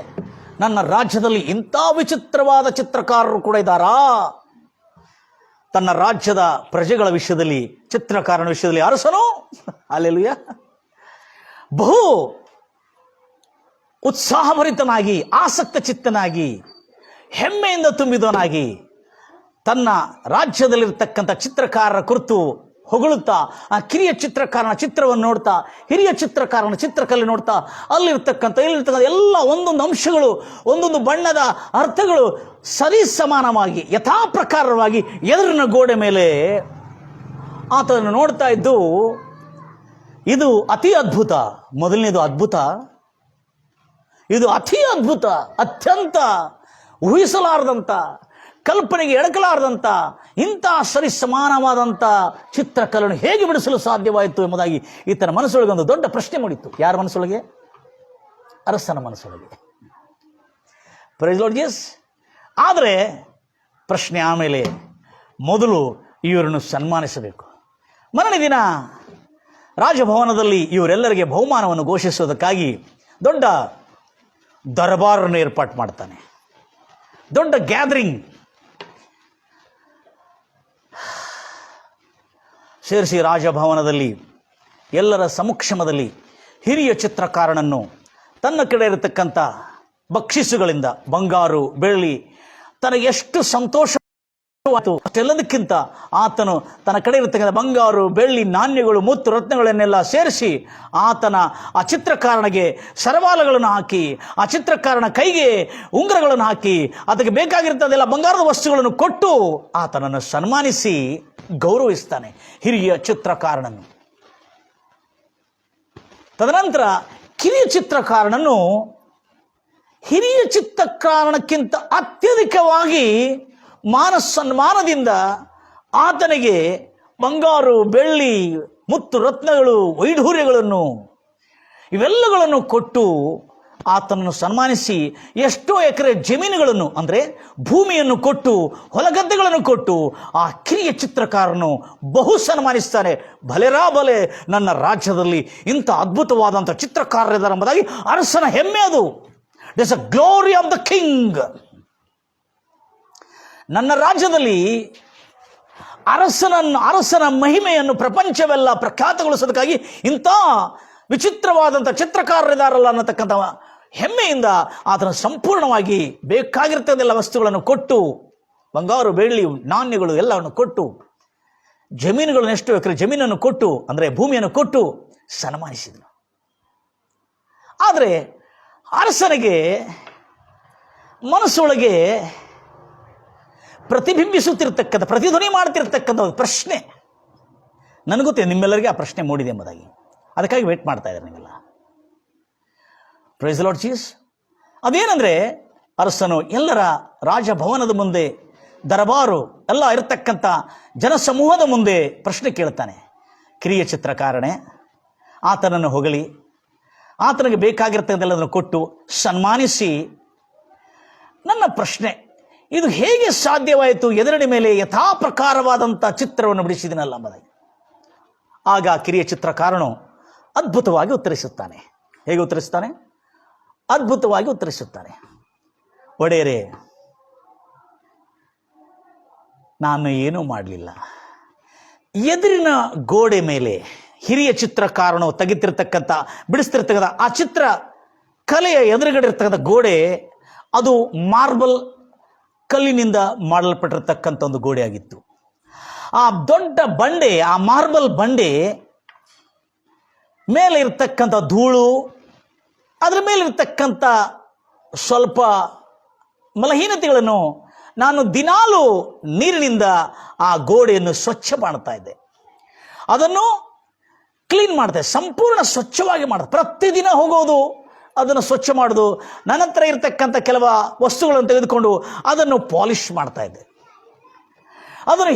ನನ್ನ ರಾಜ್ಯದಲ್ಲಿ ಇಂಥ ವಿಚಿತ್ರವಾದ ಚಿತ್ರಕಾರರು ಕೂಡ ಇದ್ದಾರಾ? ತನ್ನ ರಾಜ್ಯದ ಪ್ರಜೆಗಳ ವಿಷಯದಲ್ಲಿ, ಚಿತ್ರಕಾರನ ವಿಷಯದಲ್ಲಿ ಅರಸನು ಹಲ್ಲೆಲೂಯಾ ಬಹು ಉತ್ಸಾಹಭರಿತನಾಗಿ, ಆಸಕ್ತ ಚಿತ್ತನಾಗಿ ಹೆಮ್ಮೆಯಿಂದ ತುಂಬಿದವನಾಗಿ ತನ್ನ ರಾಜ್ಯದಲ್ಲಿರ್ತಕ್ಕಂಥ ಚಿತ್ರಕಾರರ ಕುರಿತು ಹೊಗಳುತ್ತಾ, ಆ ಕಿರಿಯ ಚಿತ್ರಕಾರನ ಚಿತ್ರವನ್ನು ನೋಡ್ತಾ, ಹಿರಿಯ ಚಿತ್ರಕಾರನ ಚಿತ್ರಕಲೆ ನೋಡ್ತಾ, ಇಲ್ಲಿರ್ತಕ್ಕಂಥ ಎಲ್ಲ ಒಂದೊಂದು ಅಂಶಗಳು, ಒಂದೊಂದು ಬಣ್ಣದ ಅರ್ಥಗಳು ಸರಿ ಸಮಾನವಾಗಿ ಯಥಾಪ್ರಕಾರವಾಗಿ ಎದುರಿನ ಗೋಡೆ ಮೇಲೆ ಆತನನ್ನು ನೋಡ್ತಾ ಇದ್ದು, ಇದು ಅತಿ ಅದ್ಭುತ. ಮೊದಲನೇದು ಅದ್ಭುತ, ಇದು ಅತಿ ಅದ್ಭುತ, ಅತ್ಯಂತ ಊಹಿಸಲಾರದಂಥ, ಕಲ್ಪನೆಗೆ ಎಡಕಲಾರದಂಥ ಇಂಥ ಸರಿ ಸಮಾನವಾದಂಥ ಚಿತ್ರಕಲೆಯನ್ನು ಹೇಗೆ ಬಿಡಿಸಲು ಸಾಧ್ಯವಾಯಿತು ಎಂಬುದಾಗಿ ಈತನ ಮನಸ್ಸೊಳಗೆ ಒಂದು ದೊಡ್ಡ ಪ್ರಶ್ನೆ ಮೂಡಿತ್ತು. ಯಾರ ಮನಸ್ಸೊಳಗೆ? ಅರಸನ ಮನಸ್ಸೊಳಗೆ. Price Lord Jesus. ಆದರೆ ಪ್ರಶ್ನೆ ಆಮೇಲೆ, ಮೊದಲು ಇವರನ್ನು ಸನ್ಮಾನಿಸಬೇಕು. ಮರನೇ ದಿನ ರಾಜಭವನದಲ್ಲಿ ಇವರೆಲ್ಲರಿಗೆ ಬಹುಮಾನವನ್ನು ಘೋಷಿಸುವುದಕ್ಕಾಗಿ ದೊಡ್ಡ ದರ್ಬಾರನ್ನು ಏರ್ಪಾಡು ಮಾಡ್ತಾನೆ. ದೊಡ್ಡ ಗ್ಯಾದರಿಂಗ್ ಸೇರಿಸಿ ರಾಜಭವನದಲ್ಲಿ ಎಲ್ಲರ ಸಮಕ್ಷಮದಲ್ಲಿ ಹಿರಿಯ ಚಿತ್ರಕಾರನನ್ನು ತನ್ನ ಕಡೆ ಇರತಕ್ಕಂಥ ಬಕ್ಷಿಸುಗಳಿಂದ ಬಂಗಾರು ಬೆಳ್ಳಿ ತನಗೆ ಎಷ್ಟು ಸಂತೋಷ ಅಷ್ಟೆಲ್ಲದಕ್ಕಿಂತ ಆತನು ತನ್ನ ಕಡೆ ಇರತಕ್ಕಂಥ ಬಂಗಾರು ಬೆಳ್ಳಿ ನಾಣ್ಯಗಳು ಮುತ್ತು ರತ್ನಗಳನ್ನೆಲ್ಲ ಸೇರಿಸಿ ಆತನ ಆ ಚಿತ್ರಕಾರನಿಗೆ ಸರವಾಲಗಳನ್ನು ಹಾಕಿ, ಆ ಚಿತ್ರಕಾರನ ಕೈಗೆ ಉಂಗುರಗಳನ್ನು ಹಾಕಿ, ಅದಕ್ಕೆ ಬೇಕಾಗಿರ್ತದೆಲ್ಲ ಬಂಗಾರದ ವಸ್ತುಗಳನ್ನು ಕೊಟ್ಟು ಆತನನ್ನು ಸನ್ಮಾನಿಸಿ ಗೌರವಿಸ್ತಾನೆ, ಹಿರಿಯ ಚಿತ್ರಕಾರನನ್ನು. ತದನಂತರ ಕಿರಿಯ ಚಿತ್ರಕಾರನನ್ನು ಹಿರಿಯ ಚಿತ್ರಕಾರನಕ್ಕಿಂತ ಅತ್ಯಧಿಕವಾಗಿ ಸನ್ಮಾನದಿಂದ ಆತನಿಗೆ ಬಂಗಾರು ಬೆಳ್ಳಿ ಮುತ್ತು ರತ್ನಗಳು ವೈಢೂರ್ಯಗಳನ್ನು ಇವೆಲ್ಲಗಳನ್ನು ಕೊಟ್ಟು ಆತನನ್ನು ಸನ್ಮಾನಿಸಿ ಎಷ್ಟೋ ಎಕರೆ ಜಮೀನುಗಳನ್ನು ಅಂದರೆ ಭೂಮಿಯನ್ನು ಕೊಟ್ಟು ಹೊಲಗದ್ದೆಗಳನ್ನು ಕೊಟ್ಟು ಆ ಕಿರಿಯ ಚಿತ್ರಕಾರನು ಬಹು ಸನ್ಮಾನಿಸ್ತಾನೆ. ಭಲೆರಾ ಬಲೆ, ನನ್ನ ರಾಜ್ಯದಲ್ಲಿ ಇಂಥ ಅದ್ಭುತವಾದಂಥ ಚಿತ್ರಕಾರರಿದ್ದಾರೆ ಎಂಬುದಾಗಿ ಅರಸನ ಹೆಮ್ಮೆ. ಅದು it is a glory of the king. ನನ್ನ ರಾಜ್ಯದಲ್ಲಿ ಅರಸನ ಮಹಿಮೆಯನ್ನು ಪ್ರಪಂಚವೆಲ್ಲ ಪ್ರಖ್ಯಾತಗೊಳಿಸೋದಕ್ಕಾಗಿ ಇಂಥ ವಿಚಿತ್ರವಾದಂಥ ಚಿತ್ರಕಾರರಿದಾರಲ್ಲ ಅನ್ನತಕ್ಕಂಥ ಹೆಮ್ಮೆಯಿಂದ ಆತನ ಸಂಪೂರ್ಣವಾಗಿ ಬೇಕಾಗಿರ್ತದೆಲ್ಲ ವಸ್ತುಗಳನ್ನು ಕೊಟ್ಟು, ಬಂಗಾರು ಬೆಳ್ಳಿ ನಾಣ್ಯಗಳು ಎಲ್ಲವನ್ನು ಕೊಟ್ಟು, ಜಮೀನುಗಳನ್ನು ಎಷ್ಟು ಎಕರೆ ಜಮೀನನ್ನು ಕೊಟ್ಟು ಅಂದರೆ ಭೂಮಿಯನ್ನು ಕೊಟ್ಟು ಸನ್ಮಾನಿಸಿದನು. ಆದರೆ ಅರಸನಿಗೆ ಮನಸ್ಸೊಳಗೆ ಪ್ರತಿಬಿಂಬಿಸುತ್ತಿರ್ತಕ್ಕಂಥ, ಪ್ರತಿಧ್ವನಿ ಮಾಡ್ತಿರ್ತಕ್ಕಂಥ ಒಂದು ಪ್ರಶ್ನೆ ನನಗೊತ್ತೇ, ನಿಮ್ಮೆಲ್ಲರಿಗೆ ಆ ಪ್ರಶ್ನೆ ಮೂಡಿದೆ ಎಂಬುದಾಗಿ. ಅದಕ್ಕಾಗಿ ವೇಟ್ ಮಾಡ್ತಾ ಇದ್ದಾರೆ ನೀವೆಲ್ಲ. Praise Lord Jesus. ಅದೇನೆಂದರೆ, ಅರಸನು ಎಲ್ಲರ ರಾಜಭವನದ ಮುಂದೆ, ದರಬಾರು ಎಲ್ಲ ಇರತಕ್ಕಂಥ ಜನಸಮೂಹದ ಮುಂದೆ ಪ್ರಶ್ನೆ ಕೇಳ್ತಾನೆ. ಕಿರಿಯ ಚಿತ್ರಕಾರನೇ, ಆತನನ್ನು ಹೊಗಳಿ, ಆತನಿಗೆ ಬೇಕಾಗಿರ್ತಕ್ಕಂಥೆಲ್ಲದನ್ನು ಕೊಟ್ಟು ಸನ್ಮಾನಿಸಿ, ನನ್ನ ಪ್ರಶ್ನೆ, ಇದು ಹೇಗೆ ಸಾಧ್ಯವಾಯಿತು? ಎದುರಿನ ಮೇಲೆ ಯಥಾಪ್ರಕಾರವಾದಂಥ ಚಿತ್ರವನ್ನು ಬಿಡಿಸಿದನಲ್ಲ ಎಂಬುದಾಗಿ. ಆಗ ಕಿರಿಯ ಚಿತ್ರಕಾರನು ಅದ್ಭುತವಾಗಿ ಉತ್ತರಿಸುತ್ತಾನೆ. ಹೇಗೆ ಉತ್ತರಿಸ್ತಾನೆ? ಅದ್ಭುತವಾಗಿ ಉತ್ತರಿಸುತ್ತಾನೆ. ಒಡೆಯರೇ, ನಾನು ಏನೂ ಮಾಡಲಿಲ್ಲ. ಎದುರಿನ ಗೋಡೆ ಮೇಲೆ ಹಿರಿಯ ಚಿತ್ರಕಾರನು ತೆಗಿತಿರ್ತಕ್ಕಂಥ, ಬಿಡಿಸ್ತಿರ್ತಕ್ಕಂಥ ಆ ಚಿತ್ರ ಕಲೆಯ ಎದುರುಗಡೆ ಇರ್ತಕ್ಕಂಥ ಗೋಡೆ, ಅದು ಮಾರ್ಬಲ್ ಕಲ್ಲಿನಿಂದ ಮಾಡಲ್ಪಟ್ಟಿರ್ತಕ್ಕಂಥ ಒಂದು ಗೋಡೆ ಆಗಿತ್ತು. ಆ ದೊಡ್ಡ ಬಂಡೆ, ಆ ಮಾರ್ಬಲ್ ಬಂಡೆ ಮೇಲೆ ಇರ್ತಕ್ಕಂಥ ಧೂಳು, ಅದರ ಮೇಲಿರ್ತಕ್ಕಂಥ ಸ್ವಲ್ಪ ಮಲಹೀನತೆಗಳನ್ನು ನಾನು ದಿನಾಲೂ ನೀರಿನಿಂದ ಆ ಗೋಡೆಯನ್ನು ಸ್ವಚ್ಛ ಮಾಡ್ತಾ ಇದ್ದೆ, ಅದನ್ನು ಕ್ಲೀನ್ ಮಾಡ್ತಾ ಇದ್ದೆ, ಸಂಪೂರ್ಣ ಸ್ವಚ್ಛವಾಗಿ ಮಾಡ್ತಾ, ಪ್ರತಿದಿನ ಹೋಗೋದು, ಅದನ್ನು ಸ್ವಚ್ಛ ಮಾಡೋದು, ನನ್ನ ಹತ್ರ ಇರ್ತಕ್ಕಂಥ ಕೆಲವು ವಸ್ತುಗಳನ್ನು ತೆಗೆದುಕೊಂಡು ಅದನ್ನು ಪಾಲಿಷ್ ಮಾಡ್ತಾ ಇದ್ದೆ. ಅದನ್ನು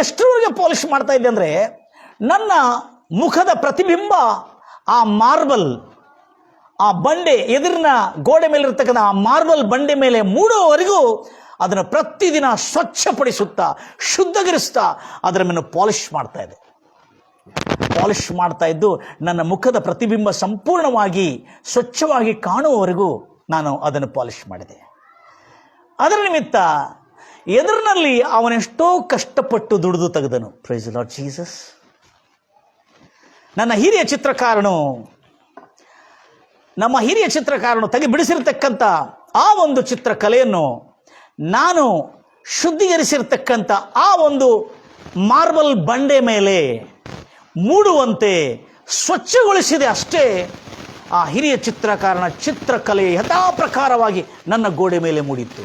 ಎಷ್ಟರವರೆಗೆ ಪಾಲಿಷ್ ಮಾಡ್ತಾ ಇದ್ದೆ ಅಂದರೆ, ನನ್ನ ಮುಖದ ಪ್ರತಿಬಿಂಬ ಆ ಮಾರ್ಬಲ್, ಆ ಬಂಡೆ ಎದುರಿನ ಗೋಡೆ ಮೇಲೆ ಇರ್ತಕ್ಕಂಥ ಆ ಮಾರ್ಬಲ್ ಬಂಡೆ ಮೇಲೆ ಮೂಡುವವರೆಗೂ ಅದನ್ನು ಪ್ರತಿದಿನ ಸ್ವಚ್ಛಪಡಿಸುತ್ತಾ, ಶುದ್ಧೀಕರಿಸ್ತಾ ಅದರ ಮೇಲೆ ಪಾಲಿಷ್ ಮಾಡ್ತಾ ಇದೆ. ಪಾಲಿಷ್ ಮಾಡ್ತಾ ಇದ್ದು ನನ್ನ ಮುಖದ ಪ್ರತಿಬಿಂಬ ಸಂಪೂರ್ಣವಾಗಿ ಸ್ವಚ್ಛವಾಗಿ ಕಾಣುವವರೆಗೂ ನಾನು ಅದನ್ನು ಪಾಲಿಷ್ ಮಾಡಿದೆ. ಅದರ ನಿಮಿತ್ತ ಎದುರಿನಲ್ಲಿ ಅವನೆಷ್ಟೋ ಕಷ್ಟಪಟ್ಟು ದುಡಿದು ತೆಗೆದನು. Price Lord Jesus. ನಮ್ಮ ಹಿರಿಯ ಚಿತ್ರಕಾರನು ಬಿಡಿಸಿರ್ತಕ್ಕಂಥ ಆ ಒಂದು ಚಿತ್ರಕಲೆಯನ್ನು ನಾನು ಶುದ್ಧೀಕರಿಸಿರ್ತಕ್ಕಂಥ ಆ ಒಂದು ಮಾರ್ಬಲ್ ಬಂಡೆ ಮೇಲೆ ಮೂಡುವಂತೆ ಸ್ವಚ್ಛಗೊಳಿಸಿದೆ ಅಷ್ಟೇ. ಆ ಹಿರಿಯ ಚಿತ್ರಕಾರನ ಚಿತ್ರಕಲೆ ಯಥಾ ಪ್ರಕಾರವಾಗಿ ನನ್ನ ಗೋಡೆ ಮೇಲೆ ಮೂಡಿತ್ತು.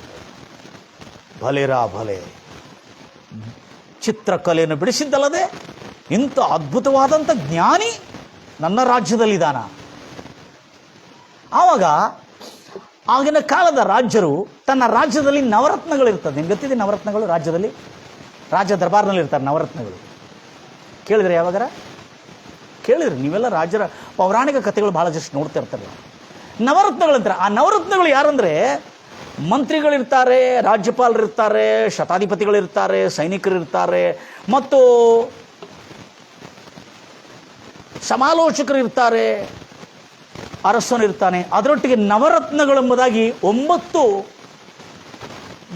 ಭಲೆರಾ ಭಲೆ, ಚಿತ್ರಕಲೆಯನ್ನು ಬಿಡಿಸಿದ್ದಲ್ಲದೆ ಇಂಥ ಅದ್ಭುತವಾದಂಥ ಜ್ಞಾನಿ ನನ್ನ ರಾಜ್ಯದಲ್ಲಿದ್ದಾನ. ಆವಾಗ ಆಗಿನ ಕಾಲದ ರಾಜ್ಯರು ತನ್ನ ರಾಜ್ಯದಲ್ಲಿ ನವರತ್ನಗಳಿರ್ತದೆ. ನಿಮ್ಗೆ ಗೊತ್ತಿದೆ ನವರತ್ನಗಳು? ರಾಜ್ಯದಲ್ಲಿ ರಾಜ ದರ್ಬಾರ್ನಲ್ಲಿ ಇರ್ತಾರೆ ನವರತ್ನಗಳು. ಕೇಳಿದ್ರೆ ಯಾವಾಗಾರ ಕೇಳಿದ್ರಿ ನೀವೆಲ್ಲ? ರಾಜ್ಯರ ಪೌರಾಣಿಕ ಕಥೆಗಳು ಭಾಳ ಜಸ್ಟ್ ನೋಡ್ತಾ ಇರ್ತಾರೆ. ನವರತ್ನಗಳಂತಾರೆ. ಆ ನವರತ್ನಗಳು ಯಾರಂದರೆ ಮಂತ್ರಿಗಳಿರ್ತಾರೆ, ರಾಜ್ಯಪಾಲರಿರ್ತಾರೆ, ಶತಾಧಿಪತಿಗಳಿರ್ತಾರೆ, ಸೈನಿಕರಿರ್ತಾರೆ, ಮತ್ತು ಸಮಾಲೋಚಕರಿರ್ತಾರೆ, ಅರಸನಿರ್ತಾನೆ. ಅದರೊಟ್ಟಿಗೆ ನವರತ್ನಗಳೆಂಬುದಾಗಿ 9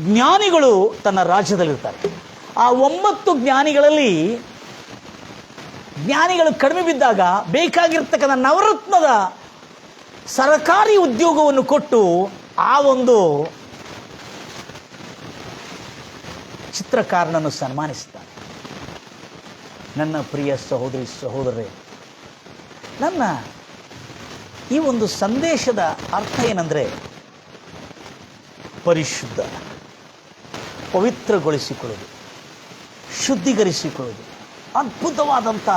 ಜ್ಞಾನಿಗಳು ತನ್ನ ರಾಜ್ಯದಲ್ಲಿರ್ತಾರೆ. ಆ 9 ಜ್ಞಾನಿಗಳಲ್ಲಿ ಜ್ಞಾನಿಗಳು ಕಡಿಮೆ ಬಿದ್ದಾಗ ಬೇಕಾಗಿರ್ತಕ್ಕಂಥ ನವರತ್ನದ ಸರ್ಕಾರಿ ಉದ್ಯೋಗವನ್ನು ಕೊಟ್ಟು ಆ ಒಂದು ಚಿತ್ರಕಾರನನ್ನು ಸನ್ಮಾನಿಸ್ತಾನೆ. ನನ್ನ ಪ್ರಿಯ ಸಹೋದರಿ ಸಹೋದರರೇ, ನನ್ನ ಈ ಒಂದು ಸಂದೇಶದ ಅರ್ಥ ಏನಂದರೆ, ಪರಿಶುದ್ಧ, ಪವಿತ್ರಗೊಳಿಸಿಕೊಳ್ಳುವುದು, ಶುದ್ಧೀಕರಿಸಿಕೊಳ್ಳುವುದು ಅದ್ಭುತವಾದಂಥ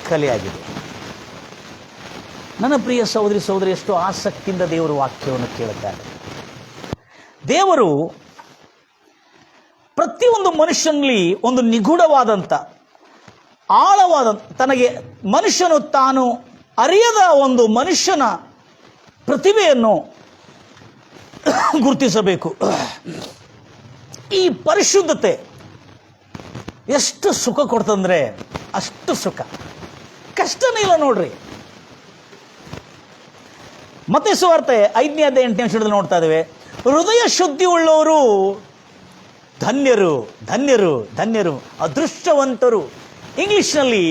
ಕಲೆಯಾಗಿದೆ. ನನ್ನ ಪ್ರಿಯ ಸಹೋದರಿ ಸಹೋದರಿ, ಎಷ್ಟು ಆಸಕ್ತಿಯಿಂದ ದೇವರು ವಾಕ್ಯವನ್ನು ಕೇಳುತ್ತಾರೆ. ದೇವರು ಪ್ರತಿಯೊಂದು ಮನುಷ್ಯನಲ್ಲಿ ಒಂದು ನಿಗೂಢವಾದಂಥ ಆಳವಾದ, ತನಗೆ ಮನುಷ್ಯನು ತಾನು ಅರಿಯದ ಒಂದು ಮನುಷ್ಯನ ಪ್ರತಿಭೆಯನ್ನು ಗುರುತಿಸಬೇಕು. ಈ ಪರಿಶುದ್ಧತೆ ಎಷ್ಟು ಸುಖ ಕೊಡ್ತಂದ್ರೆ ಅಷ್ಟು ಸುಖ, ಕಷ್ಟನೇ ಇಲ್ಲ ನೋಡ್ರಿ. ಮತ್ತೆ ಸುವಾರ್ತೆ 5ನೇ ಅಧ್ಯಾಯ 8ನೇ ವಚನದಲ್ಲಿ ನೋಡ್ತಾ ಇದ್ದೇವೆ, ಹೃದಯ ಶುದ್ಧಿ ಉಳ್ಳವರು ಧನ್ಯರು, ಧನ್ಯರು, ಧನ್ಯರು, ಅದೃಷ್ಟವಂತರು. ಇಂಗ್ಲಿಷ್ನಲ್ಲಿ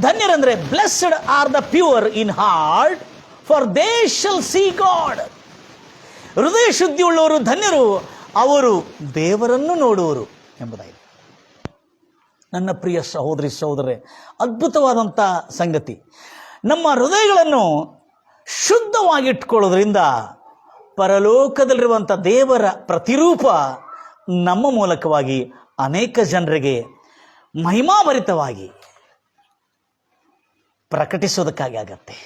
ಧನ್ಯರಂದ್ರೆ blessed are the pure in heart for they shall see God. ಹೃದಯ ಶುದ್ಧಿ ಉಳ್ಳವರು ಧನ್ಯರು, ಅವರು ದೇವರನ್ನು ನೋಡುವರು ಎಂಬುದಾಗಿದೆ. ನನ್ನ ಪ್ರಿಯ ಸಹೋದರಿ ಸಹೋದರರೇ, ಅದ್ಭುತವಾದಂಥ ಸಂಗತಿ. ನಮ್ಮ ಹೃದಯಗಳನ್ನು ಶುದ್ಧವಾಗಿಟ್ಕೊಳ್ಳೋದ್ರಿಂದ ಪರಲೋಕದಲ್ಲಿರುವಂಥ ದೇವರ ಪ್ರತಿರೂಪ ನಮ್ಮ ಮೂಲಕವಾಗಿ ಅನೇಕ ಜನರಿಗೆ ಮಹಿಮಾಭರಿತವಾಗಿ ಪ್ರಕಟಿಸೋದಕ್ಕಾಗಿ ಆಗತ್ತೆ.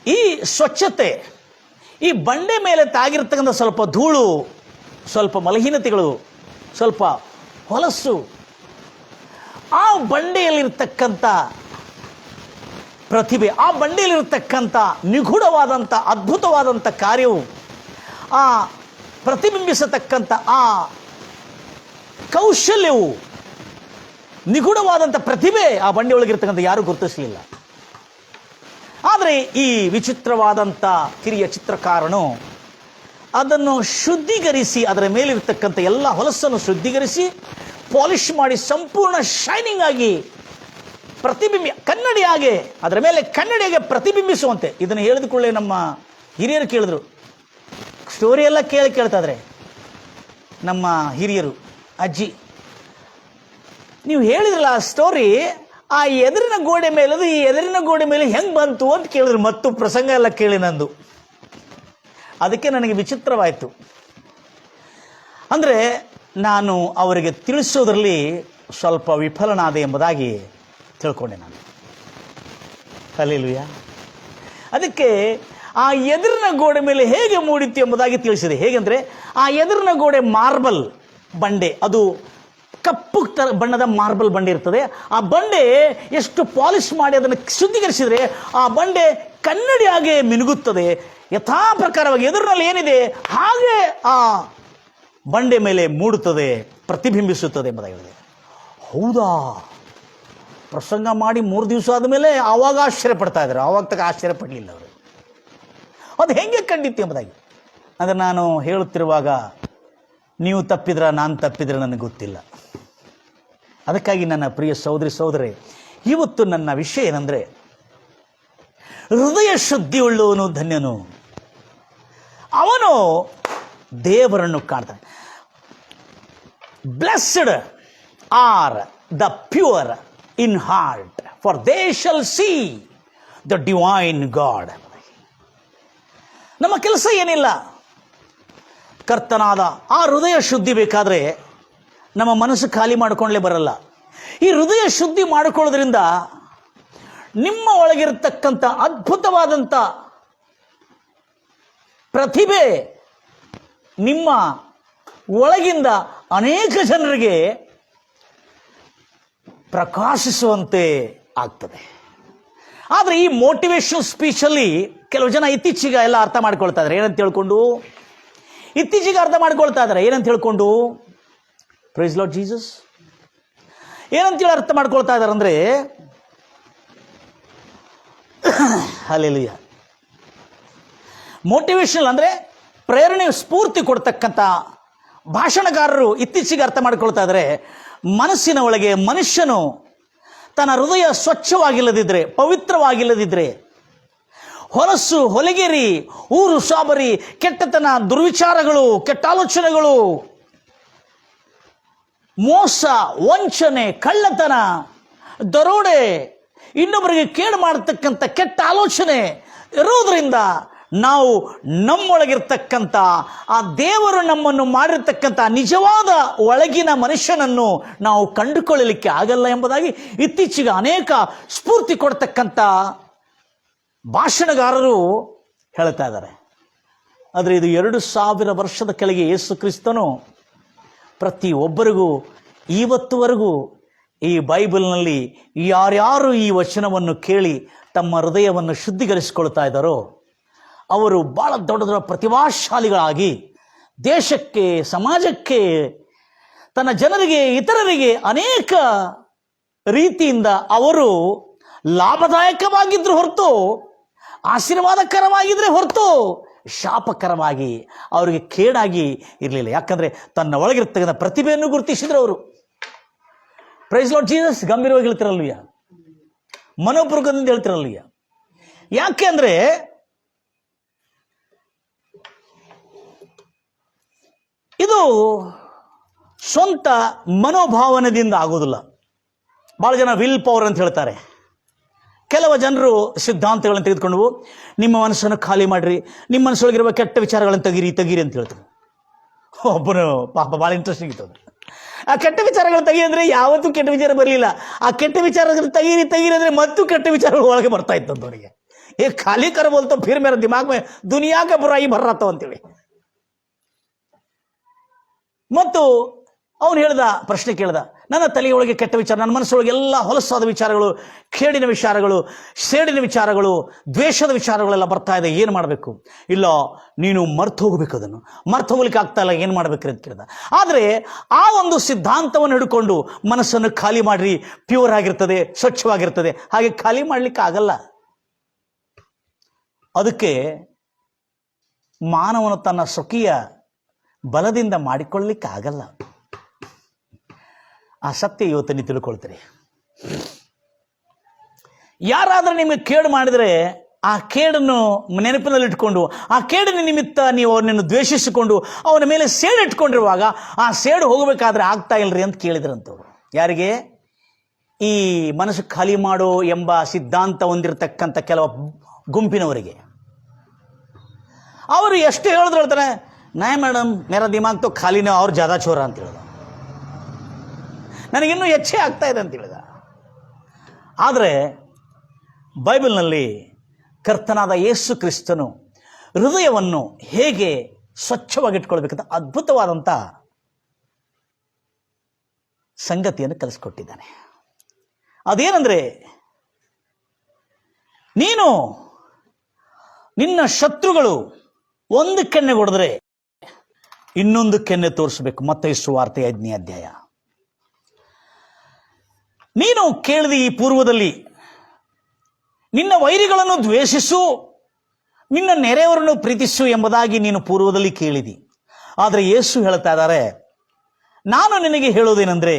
ಈ ಸ್ವಚ್ಛತೆ, ಈ ಬಂಡೆ ಮೇಲೆ ತಾಗಿರ್ತಕ್ಕಂಥ ಸ್ವಲ್ಪ ಧೂಳು, ಸ್ವಲ್ಪ ಮಲಹೀನತೆಗಳು, ಸ್ವಲ್ಪ ಹೊಲಸು, ಆ ಬಂಡೆಯಲ್ಲಿರ್ತಕ್ಕಂಥ ಪ್ರತಿಭೆ, ಆ ಬಂಡೆಯಲ್ಲಿರ್ತಕ್ಕಂಥ ನಿಗೂಢವಾದಂಥ ಅದ್ಭುತವಾದಂಥ ಕಾರ್ಯವು, ಆ ಪ್ರತಿಬಿಂಬಿಸತಕ್ಕಂಥ ಆ ಕೌಶಲ್ಯವು, ನಿಗೂಢವಾದಂಥ ಪ್ರತಿಭೆ ಆ ಬಂಡೆಯೊಳಗಿರ್ತಕ್ಕಂಥ ಯಾರೂ ಗುರುತಿಸಲಿಲ್ಲ. ಆದರೆ ಈ ವಿಚಿತ್ರವಾದಂಥ ಕಿರಿಯ ಚಿತ್ರಕಾರನು ಅದನ್ನು ಶುದ್ಧೀಕರಿಸಿ, ಅದರ ಮೇಲಿರ್ತಕ್ಕಂಥ ಎಲ್ಲ ಹೊಲಸನ್ನು ಶುದ್ಧೀಕರಿಸಿ ಪಾಲಿಷ್ ಮಾಡಿ ಸಂಪೂರ್ಣ ಶೈನಿಂಗ್ ಆಗಿ ಕನ್ನಡಿಯಾಗೆ, ಅದರ ಮೇಲೆ ಕನ್ನಡಿಯಾಗೆ ಪ್ರತಿಬಿಂಬಿಸುವಂತೆ. ಇದನ್ನು ಹೇಳಿದುಕೊಳ್ಳೆ ನಮ್ಮ ಹಿರಿಯರು ಕೇಳಿದ್ರು. ಸ್ಟೋರಿ ಎಲ್ಲ ಕೇಳ್ತಾ ಇದ್ರೆ ನಮ್ಮ ಹಿರಿಯರು, ಅಜ್ಜಿ, ನೀವು ಹೇಳಿದ್ರಲ್ಲ ಆ ಸ್ಟೋರಿ, ಆ ಎದುರಿನ ಗೋಡೆ ಮೇಲೆ, ಅದು ಈ ಎದುರಿನ ಗೋಡೆ ಮೇಲೆ ಹೆಂಗೆ ಬಂತು ಅಂತ ಕೇಳಿದ್ರು. ಮತ್ತು ಪ್ರಸಂಗ ಎಲ್ಲ ಕೇಳಿ ನಂದು, ಅದಕ್ಕೆ ನನಗೆ ವಿಚಿತ್ರವಾಯಿತು. ಅಂದರೆ ನಾನು ಅವರಿಗೆ ತಿಳಿಸೋದ್ರಲ್ಲಿ ಸ್ವಲ್ಪ ವಿಫಲನಾದೆ ಎಂಬುದಾಗಿ ತಿಳ್ಕೊಂಡೆ ನಾನು. ಹಲ್ಲೆಲೂಯಾ. ಅದಕ್ಕೆ ಆ ಎದುರಿನ ಗೋಡೆ ಮೇಲೆ ಹೇಗೆ ಮೂಡಿತ್ತು ಎಂಬುದಾಗಿ ತಿಳಿಸಿದೆ. ಹೇಗೆಂದರೆ ಆ ಎದುರಿನ ಗೋಡೆ ಮಾರ್ಬಲ್ ಬಂಡೆ, ಅದು ಕಪ್ಪು ಬಣ್ಣದ ಮಾರ್ಬಲ್ ಬಂಡೆ ಇರ್ತದೆ. ಆ ಬಂಡೆ ಎಷ್ಟು ಪಾಲಿಷ್ ಮಾಡಿ ಅದನ್ನು ಶುದ್ಧೀಕರಿಸಿದರೆ ಆ ಬಂಡೆ ಕನ್ನಡಿಯಾಗೆ ಮಿನುಗುತ್ತದೆ. ಯಥಾ ಪ್ರಕಾರವಾಗಿ ಎದುರಿನಲ್ಲಿ ಏನಿದೆ ಹಾಗೆ ಆ ಬಂಡೆ ಮೇಲೆ ಮೂಡುತ್ತದೆ, ಪ್ರತಿಬಿಂಬಿಸುತ್ತದೆ ಎಂಬುದಾಗಿ ಹೇಳಿದೆ. ಹೌದಾ? ಪ್ರಸಂಗ ಮಾಡಿ 3 ದಿವಸ ಆದಮೇಲೆ ಆವಾಗ ಆಶ್ಚರ್ಯ ಪಡ್ತಾ ಇದ್ದಾರೆ. ಆವಾಗ ತಕ್ಕ ಆಶ್ಚರ್ಯ ಪಡಲಿಲ್ಲ ಅವರು. ಅದು ಹೆಂಗೆ ಕಂಡಿತ್ತು ಎಂಬುದಾಗಿ. ಅಂದರೆ ನಾನು ಹೇಳುತ್ತಿರುವಾಗ ನೀವು ತಪ್ಪಿದ್ರೆ ನಾನು ತಪ್ಪಿದ್ರೆ ನನಗೆ ಗೊತ್ತಿಲ್ಲ. ಅದಕ್ಕಾಗಿ ನನ್ನ ಪ್ರಿಯ ಸಹೋದರಿ ಸಹೋದರೇ, ಇವತ್ತು ನನ್ನ ವಿಷಯ ಏನಂದರೆ, ಹೃದಯ ಶುದ್ಧಿಯುಳ್ಳವನು ಧನ್ಯನು, ಅವನು ದೇವರನ್ನು ಕಾಣ್ತಾನೆ. Blessed are the pure in heart, for they shall C the divine god. ನಮ್ಮ ಕೆಲಸ ಏನಿಲ್ಲ, ಕರ್ತನಾದ ಆ ಹೃದಯ ಶುದ್ಧಿ ಬೇಕಾದರೆ ನಮ್ಮ ಮನಸ್ಸು ಖಾಲಿ ಮಾಡಿಕೊಂಡ್ಲೇ ಬರಲ್ಲ. ಈ ಹೃದಯ ಶುದ್ಧಿ ಮಾಡಿಕೊಳ್ಳೋದ್ರಿಂದ ನಿಮ್ಮ ಒಳಗಿರತಕ್ಕಂಥ ಅದ್ಭುತವಾದಂಥ ಪ್ರತಿಭೆ ನಿಮ್ಮ ಒಳಗಿಂದ ಅನೇಕ ಜನರಿಗೆ ಪ್ರಕಾಶಿಸುವಂತೆ ಆಗ್ತದೆ. ಆದರೆ ಈ ಮೋಟಿವೇಶನಲ್ ಸ್ಪೀಚಲ್ಲಿ ಕೆಲವು ಜನ ಇತ್ತೀಚೆಗೆ ಎಲ್ಲ ಅರ್ಥ ಮಾಡ್ಕೊಳ್ತಾ ಇದ್ದಾರೆ. ಏನಂತ ಹೇಳ್ಕೊಂಡು ಏನಂತ ಹೇಳ್ಕೊಂಡು ಪ್ರೈಸ್ ಲಾರ್ಡ್ ಜೀಸಸ್ ಏನಂತೇಳಿ ಅರ್ಥ ಮಾಡ್ಕೊಳ್ತಾ ಇದ್ದಾರೆ ಅಂದರೆ, ಹಲ್ಲೆಲೂಯಾ, ಮೋಟಿವೇಶನಲ್ ಅಂದರೆ ಪ್ರೇರಣೆ, ಸ್ಫೂರ್ತಿ ಕೊಡ್ತಕ್ಕಂಥ ಭಾಷಣಕಾರರು ಇತ್ತೀಚೆಗೆ ಅರ್ಥ ಮಾಡ್ಕೊಳ್ತಾ ಇದ್ದಾರೆ, ಮನಸ್ಸಿನ ಒಳಗೆ ಮನುಷ್ಯನು ತನ್ನ ಹೃದಯ ಸ್ವಚ್ಛವಾಗಿಲ್ಲದಿದ್ದರೆ, ಪವಿತ್ರವಾಗಿಲ್ಲದಿದ್ದರೆ, ಹೊಲಸು, ಹೊಲಗೇರಿ, ಊರು ಸಾಬರಿ, ಕೆಟ್ಟತನ, ದುರ್ವಿಚಾರಗಳು, ಕೆಟ್ಟ ಆಲೋಚನೆಗಳು, ಮೋಸ, ವಂಚನೆ, ಕಳ್ಳತನ, ದರೋಡೆ, ಇನ್ನೊಬ್ಬರಿಗೆ ಕೇಡು ಮಾಡತಕ್ಕಂಥ ಕೆಟ್ಟ ಆಲೋಚನೆ ಇರೋದರಿಂದ ನಾವು ನಮ್ಮೊಳಗಿರ್ತಕ್ಕಂಥ ಆ ದೇವರು ನಮ್ಮನ್ನು ಮಾಡಿರ್ತಕ್ಕಂಥ ನಿಜವಾದ ಒಳಗಿನ ಮನುಷ್ಯನನ್ನು ನಾವು ಕಂಡುಕೊಳ್ಳಲಿಕ್ಕೆ ಆಗಲ್ಲ ಎಂಬುದಾಗಿ ಇತ್ತೀಚೆಗೆ ಅನೇಕ ಸ್ಫೂರ್ತಿ ಕೊಡ್ತಕ್ಕಂಥ ಭಾಷಣಗಾರರು ಹೇಳ್ತಾ ಇದ್ದಾರೆ. ಆದರೆ ಇದು 2000 ವರ್ಷದ ಕೆಳಗೆ ಯೇಸು ಕ್ರಿಸ್ತನು ಪ್ರತಿಯೊಬ್ಬರಿಗೂ ಇವತ್ತುವರೆಗೂ ಈ ಬೈಬಲ್ನಲ್ಲಿ ಯಾರ್ಯಾರು ಈ ವಚನವನ್ನು ಕೇಳಿ ತಮ್ಮ ಹೃದಯವನ್ನು ಶುದ್ಧೀಕರಿಸಿಕೊಳ್ತಾ ಇದ್ದಾರೋ ಅವರು ಭಾಳ ದೊಡ್ಡ ದೊಡ್ಡ ಪ್ರತಿಭಾಶಾಲಿಗಳಾಗಿ ದೇಶಕ್ಕೆ, ಸಮಾಜಕ್ಕೆ, ತನ್ನ ಜನರಿಗೆ, ಇತರರಿಗೆ ಅನೇಕ ರೀತಿಯಿಂದ ಅವರು ಲಾಭದಾಯಕವಾಗಿದ್ದರೂ ಹೊರತು, ಆಶೀರ್ವಾದಕರವಾಗಿದ್ದರೆ ಹೊರತು ಶಾಪಕರವಾಗಿ ಅವರಿಗೆ ಕೇಡಾಗಿ ಇರಲಿಲ್ಲ. ಯಾಕಂದರೆ ತನ್ನ ಒಳಗಿರ್ತಕ್ಕಂಥ ಪ್ರತಿಭೆಯನ್ನು ಗುರುತಿಸಿದ್ರು ಅವರು. ಪ್ರೈಸ್ ಲಾರ್ಡ್ ಜೀಸಸ್ ಗಂಭೀರವಾಗಿ ಹೇಳ್ತಿರಲ್ವಯ್ಯ, ಮನೋಪೂರ್ವಕದಿಂದ ಹೇಳ್ತಿರಲ್ವಯ್ಯ. ಯಾಕೆ ಅಂದರೆ ಇದು ಸ್ವಂತ ಮನೋಭಾವನೆಯಿಂದ ಆಗೋದಿಲ್ಲ. ಭಾಳ ಜನ ವಿಲ್ ಪವರ್ ಅಂತ ಹೇಳ್ತಾರೆ. ಕೆಲವು ಜನರು ಸಿದ್ಧಾಂತಗಳನ್ನು ತೆಗೆದುಕೊಂಡು ನಿಮ್ಮ ಮನಸ್ಸನ್ನು ಖಾಲಿ ಮಾಡಿರಿ, ನಿಮ್ಮ ಮನಸ್ಸೊಳಗಿರುವ ಕೆಟ್ಟ ವಿಚಾರಗಳನ್ನು ತೆಗೀರಿ ಅಂತ ಹೇಳ್ತಾರೆ. ಒಬ್ಬನು ಪಾಪ ಭಾಳ ಇಂಟ್ರೆಸ್ಟಿಂಗ್ ಇತ್ತು. ಆ ಕೆಟ್ಟ ವಿಚಾರಗಳು ತೆಗಿ ಅಂದರೆ ಯಾವತ್ತೂ ಕೆಟ್ಟ ವಿಚಾರ ಬರಲಿಲ್ಲ. ಆ ಕೆಟ್ಟ ವಿಚಾರಗಳು ತೆಗೀರಿ ಅಂದರೆ ಮತ್ತು ಕೆಟ್ಟ ವಿಚಾರಗಳು ಒಳಗೆ ಬರ್ತಾ ಇತ್ತು ಅವನಿಗೆ. ಖಾಲಿ ಕರ ಬೋಲ್ತೋ ಫಿರ್ ಮೇರ ದಿಮಾಗ್ ಮೇ ದುನಿಯಾ ಕ ಬುರಾಯಿ ಬರ್ರಾತವ ಅಂತೇಳಿ. ಮತ್ತು ಅವನು ಪ್ರಶ್ನೆ ಕೇಳ್ದ, ನನ್ನ ತಲೆಯೊಳಗೆ ಕೆಟ್ಟ ವಿಚಾರ, ನನ್ನ ಮನಸ್ಸೊಳಗೆ ಎಲ್ಲ ಹೊಲಸಾದ ವಿಚಾರಗಳು, ಕೇಡಿನ ವಿಚಾರಗಳು, ಸೇಡಿನ ವಿಚಾರಗಳು, ದ್ವೇಷದ ವಿಚಾರಗಳೆಲ್ಲ ಬರ್ತಾ ಇದೆ, ಏನು ಮಾಡಬೇಕು? ಇಲ್ಲ, ನೀನು ಮರ್ತು ಹೋಗಬೇಕು, ಅದನ್ನು ಮರ್ತು ಹೋಗ್ಲಿಕ್ಕೆ ಆಗ್ತಾ ಇಲ್ಲ, ಏನು ಮಾಡಬೇಕ್ರಿ ಅಂತ ಕೇಳ್ದ. ಆದರೆ ಆ ಒಂದು ಸಿದ್ಧಾಂತವನ್ನು ಹಿಡ್ಕೊಂಡು ಮನಸ್ಸನ್ನು ಖಾಲಿ ಮಾಡ್ರಿ, ಪ್ಯೂರ್ ಆಗಿರ್ತದೆ, ಸ್ವಚ್ಛವಾಗಿರ್ತದೆ, ಹಾಗೆ ಖಾಲಿ ಮಾಡಲಿಕ್ಕೆ ಆಗಲ್ಲ. ಅದಕ್ಕೆ ಮಾನವನು ತನ್ನ ಸ್ವಕೀಯ ಬಲದಿಂದ ಮಾಡಿಕೊಳ್ಳಲಿಕ್ಕೆ ಆಗಲ್ಲ. ಆ ಸತ್ಯ ಇವತ್ತು ನೀವು ತಿಳ್ಕೊಳ್ತೀರಿ. ಯಾರಾದರೂ ನಿಮಗೆ ಕೇಡು ಮಾಡಿದರೆ ಆ ಕೇಡನ್ನು ನೆನಪಿನಲ್ಲಿಟ್ಕೊಂಡು, ಆ ಕೇಡಿನ ನಿಮಿತ್ತ ನೀವು ಅವನನ್ನು ದ್ವೇಷಿಸಿಕೊಂಡು ಅವನ ಮೇಲೆ ಸೇಡು ಇಟ್ಕೊಂಡಿರುವಾಗ ಆ ಸೇಡು ಹೋಗಬೇಕಾದ್ರೆ ಆಗ್ತಾ ಇಲ್ರಿ ಅಂತ ಕೇಳಿದ್ರಂಥವ್ರು. ಯಾರಿಗೆ? ಈ ಮನಸ್ಸು ಖಾಲಿ ಮಾಡೋ ಎಂಬ ಸಿದ್ಧಾಂತ ಹೊಂದಿರತಕ್ಕಂಥ ಕೆಲವು ಗುಂಪಿನವರಿಗೆ. ಅವರು ಎಷ್ಟು ಹೇಳಿದ್ರು ಹೇಳ್ತಾರೆ, ನಾಯ್ ಮೇಡಮ್ ಮೇರಾ ದಿಮಾಗ್ ತೋ ಖಾಲಿನೇ ಅವ್ರು ಜಾದಾ ಚೋರ ಅಂತ ಹೇಳಿದ, ನನಗಿನ್ನೂ ಹೆಚ್ಚೇ ಆಗ್ತಾ ಇದೆ ಅಂತ ಹೇಳಿದ. ಆದರೆ ಬೈಬಲ್ನಲ್ಲಿ ಕರ್ತನಾದ ಯೇಸು ಕ್ರಿಸ್ತನು ಹೃದಯವನ್ನು ಹೇಗೆ ಸ್ವಚ್ಛವಾಗಿಟ್ಕೊಳ್ಬೇಕಂತ ಅದ್ಭುತವಾದಂಥ ಸಂಗತಿಯನ್ನು ಕಲಿಸ್ಕೊಟ್ಟಿದ್ದಾನೆ. ಅದೇನೆಂದರೆ, ನೀನು ನಿನ್ನ ಶತ್ರುಗಳು ಒಂದು ಕೆನ್ನೆ ಹೊಡೆದ್ರೆ ಇನ್ನೊಂದು ಕೆನ್ನೆ ತೋರಿಸಬೇಕು. ಮತ್ತಾಯ ಸುವಾರ್ತೆ 5ನೇ ಅಧ್ಯಾಯ. ನೀನು ಕೇಳಿದ ಈ ಪೂರ್ವದಲ್ಲಿ ನಿನ್ನ ವೈರಿಗಳನ್ನು ದ್ವೇಷಿಸು, ನಿನ್ನ ನೆರೆಯವರನ್ನು ಪ್ರೀತಿಸು ಎಂಬುದಾಗಿ ನೀನು ಪೂರ್ವದಲ್ಲಿ ಕೇಳಿದಿ. ಆದರೆ ಯೇಸು ಹೇಳ್ತಾ ಇದ್ದಾರೆ, ನಾನು ನಿನಗೆ ಹೇಳೋದೇನೆಂದರೆ,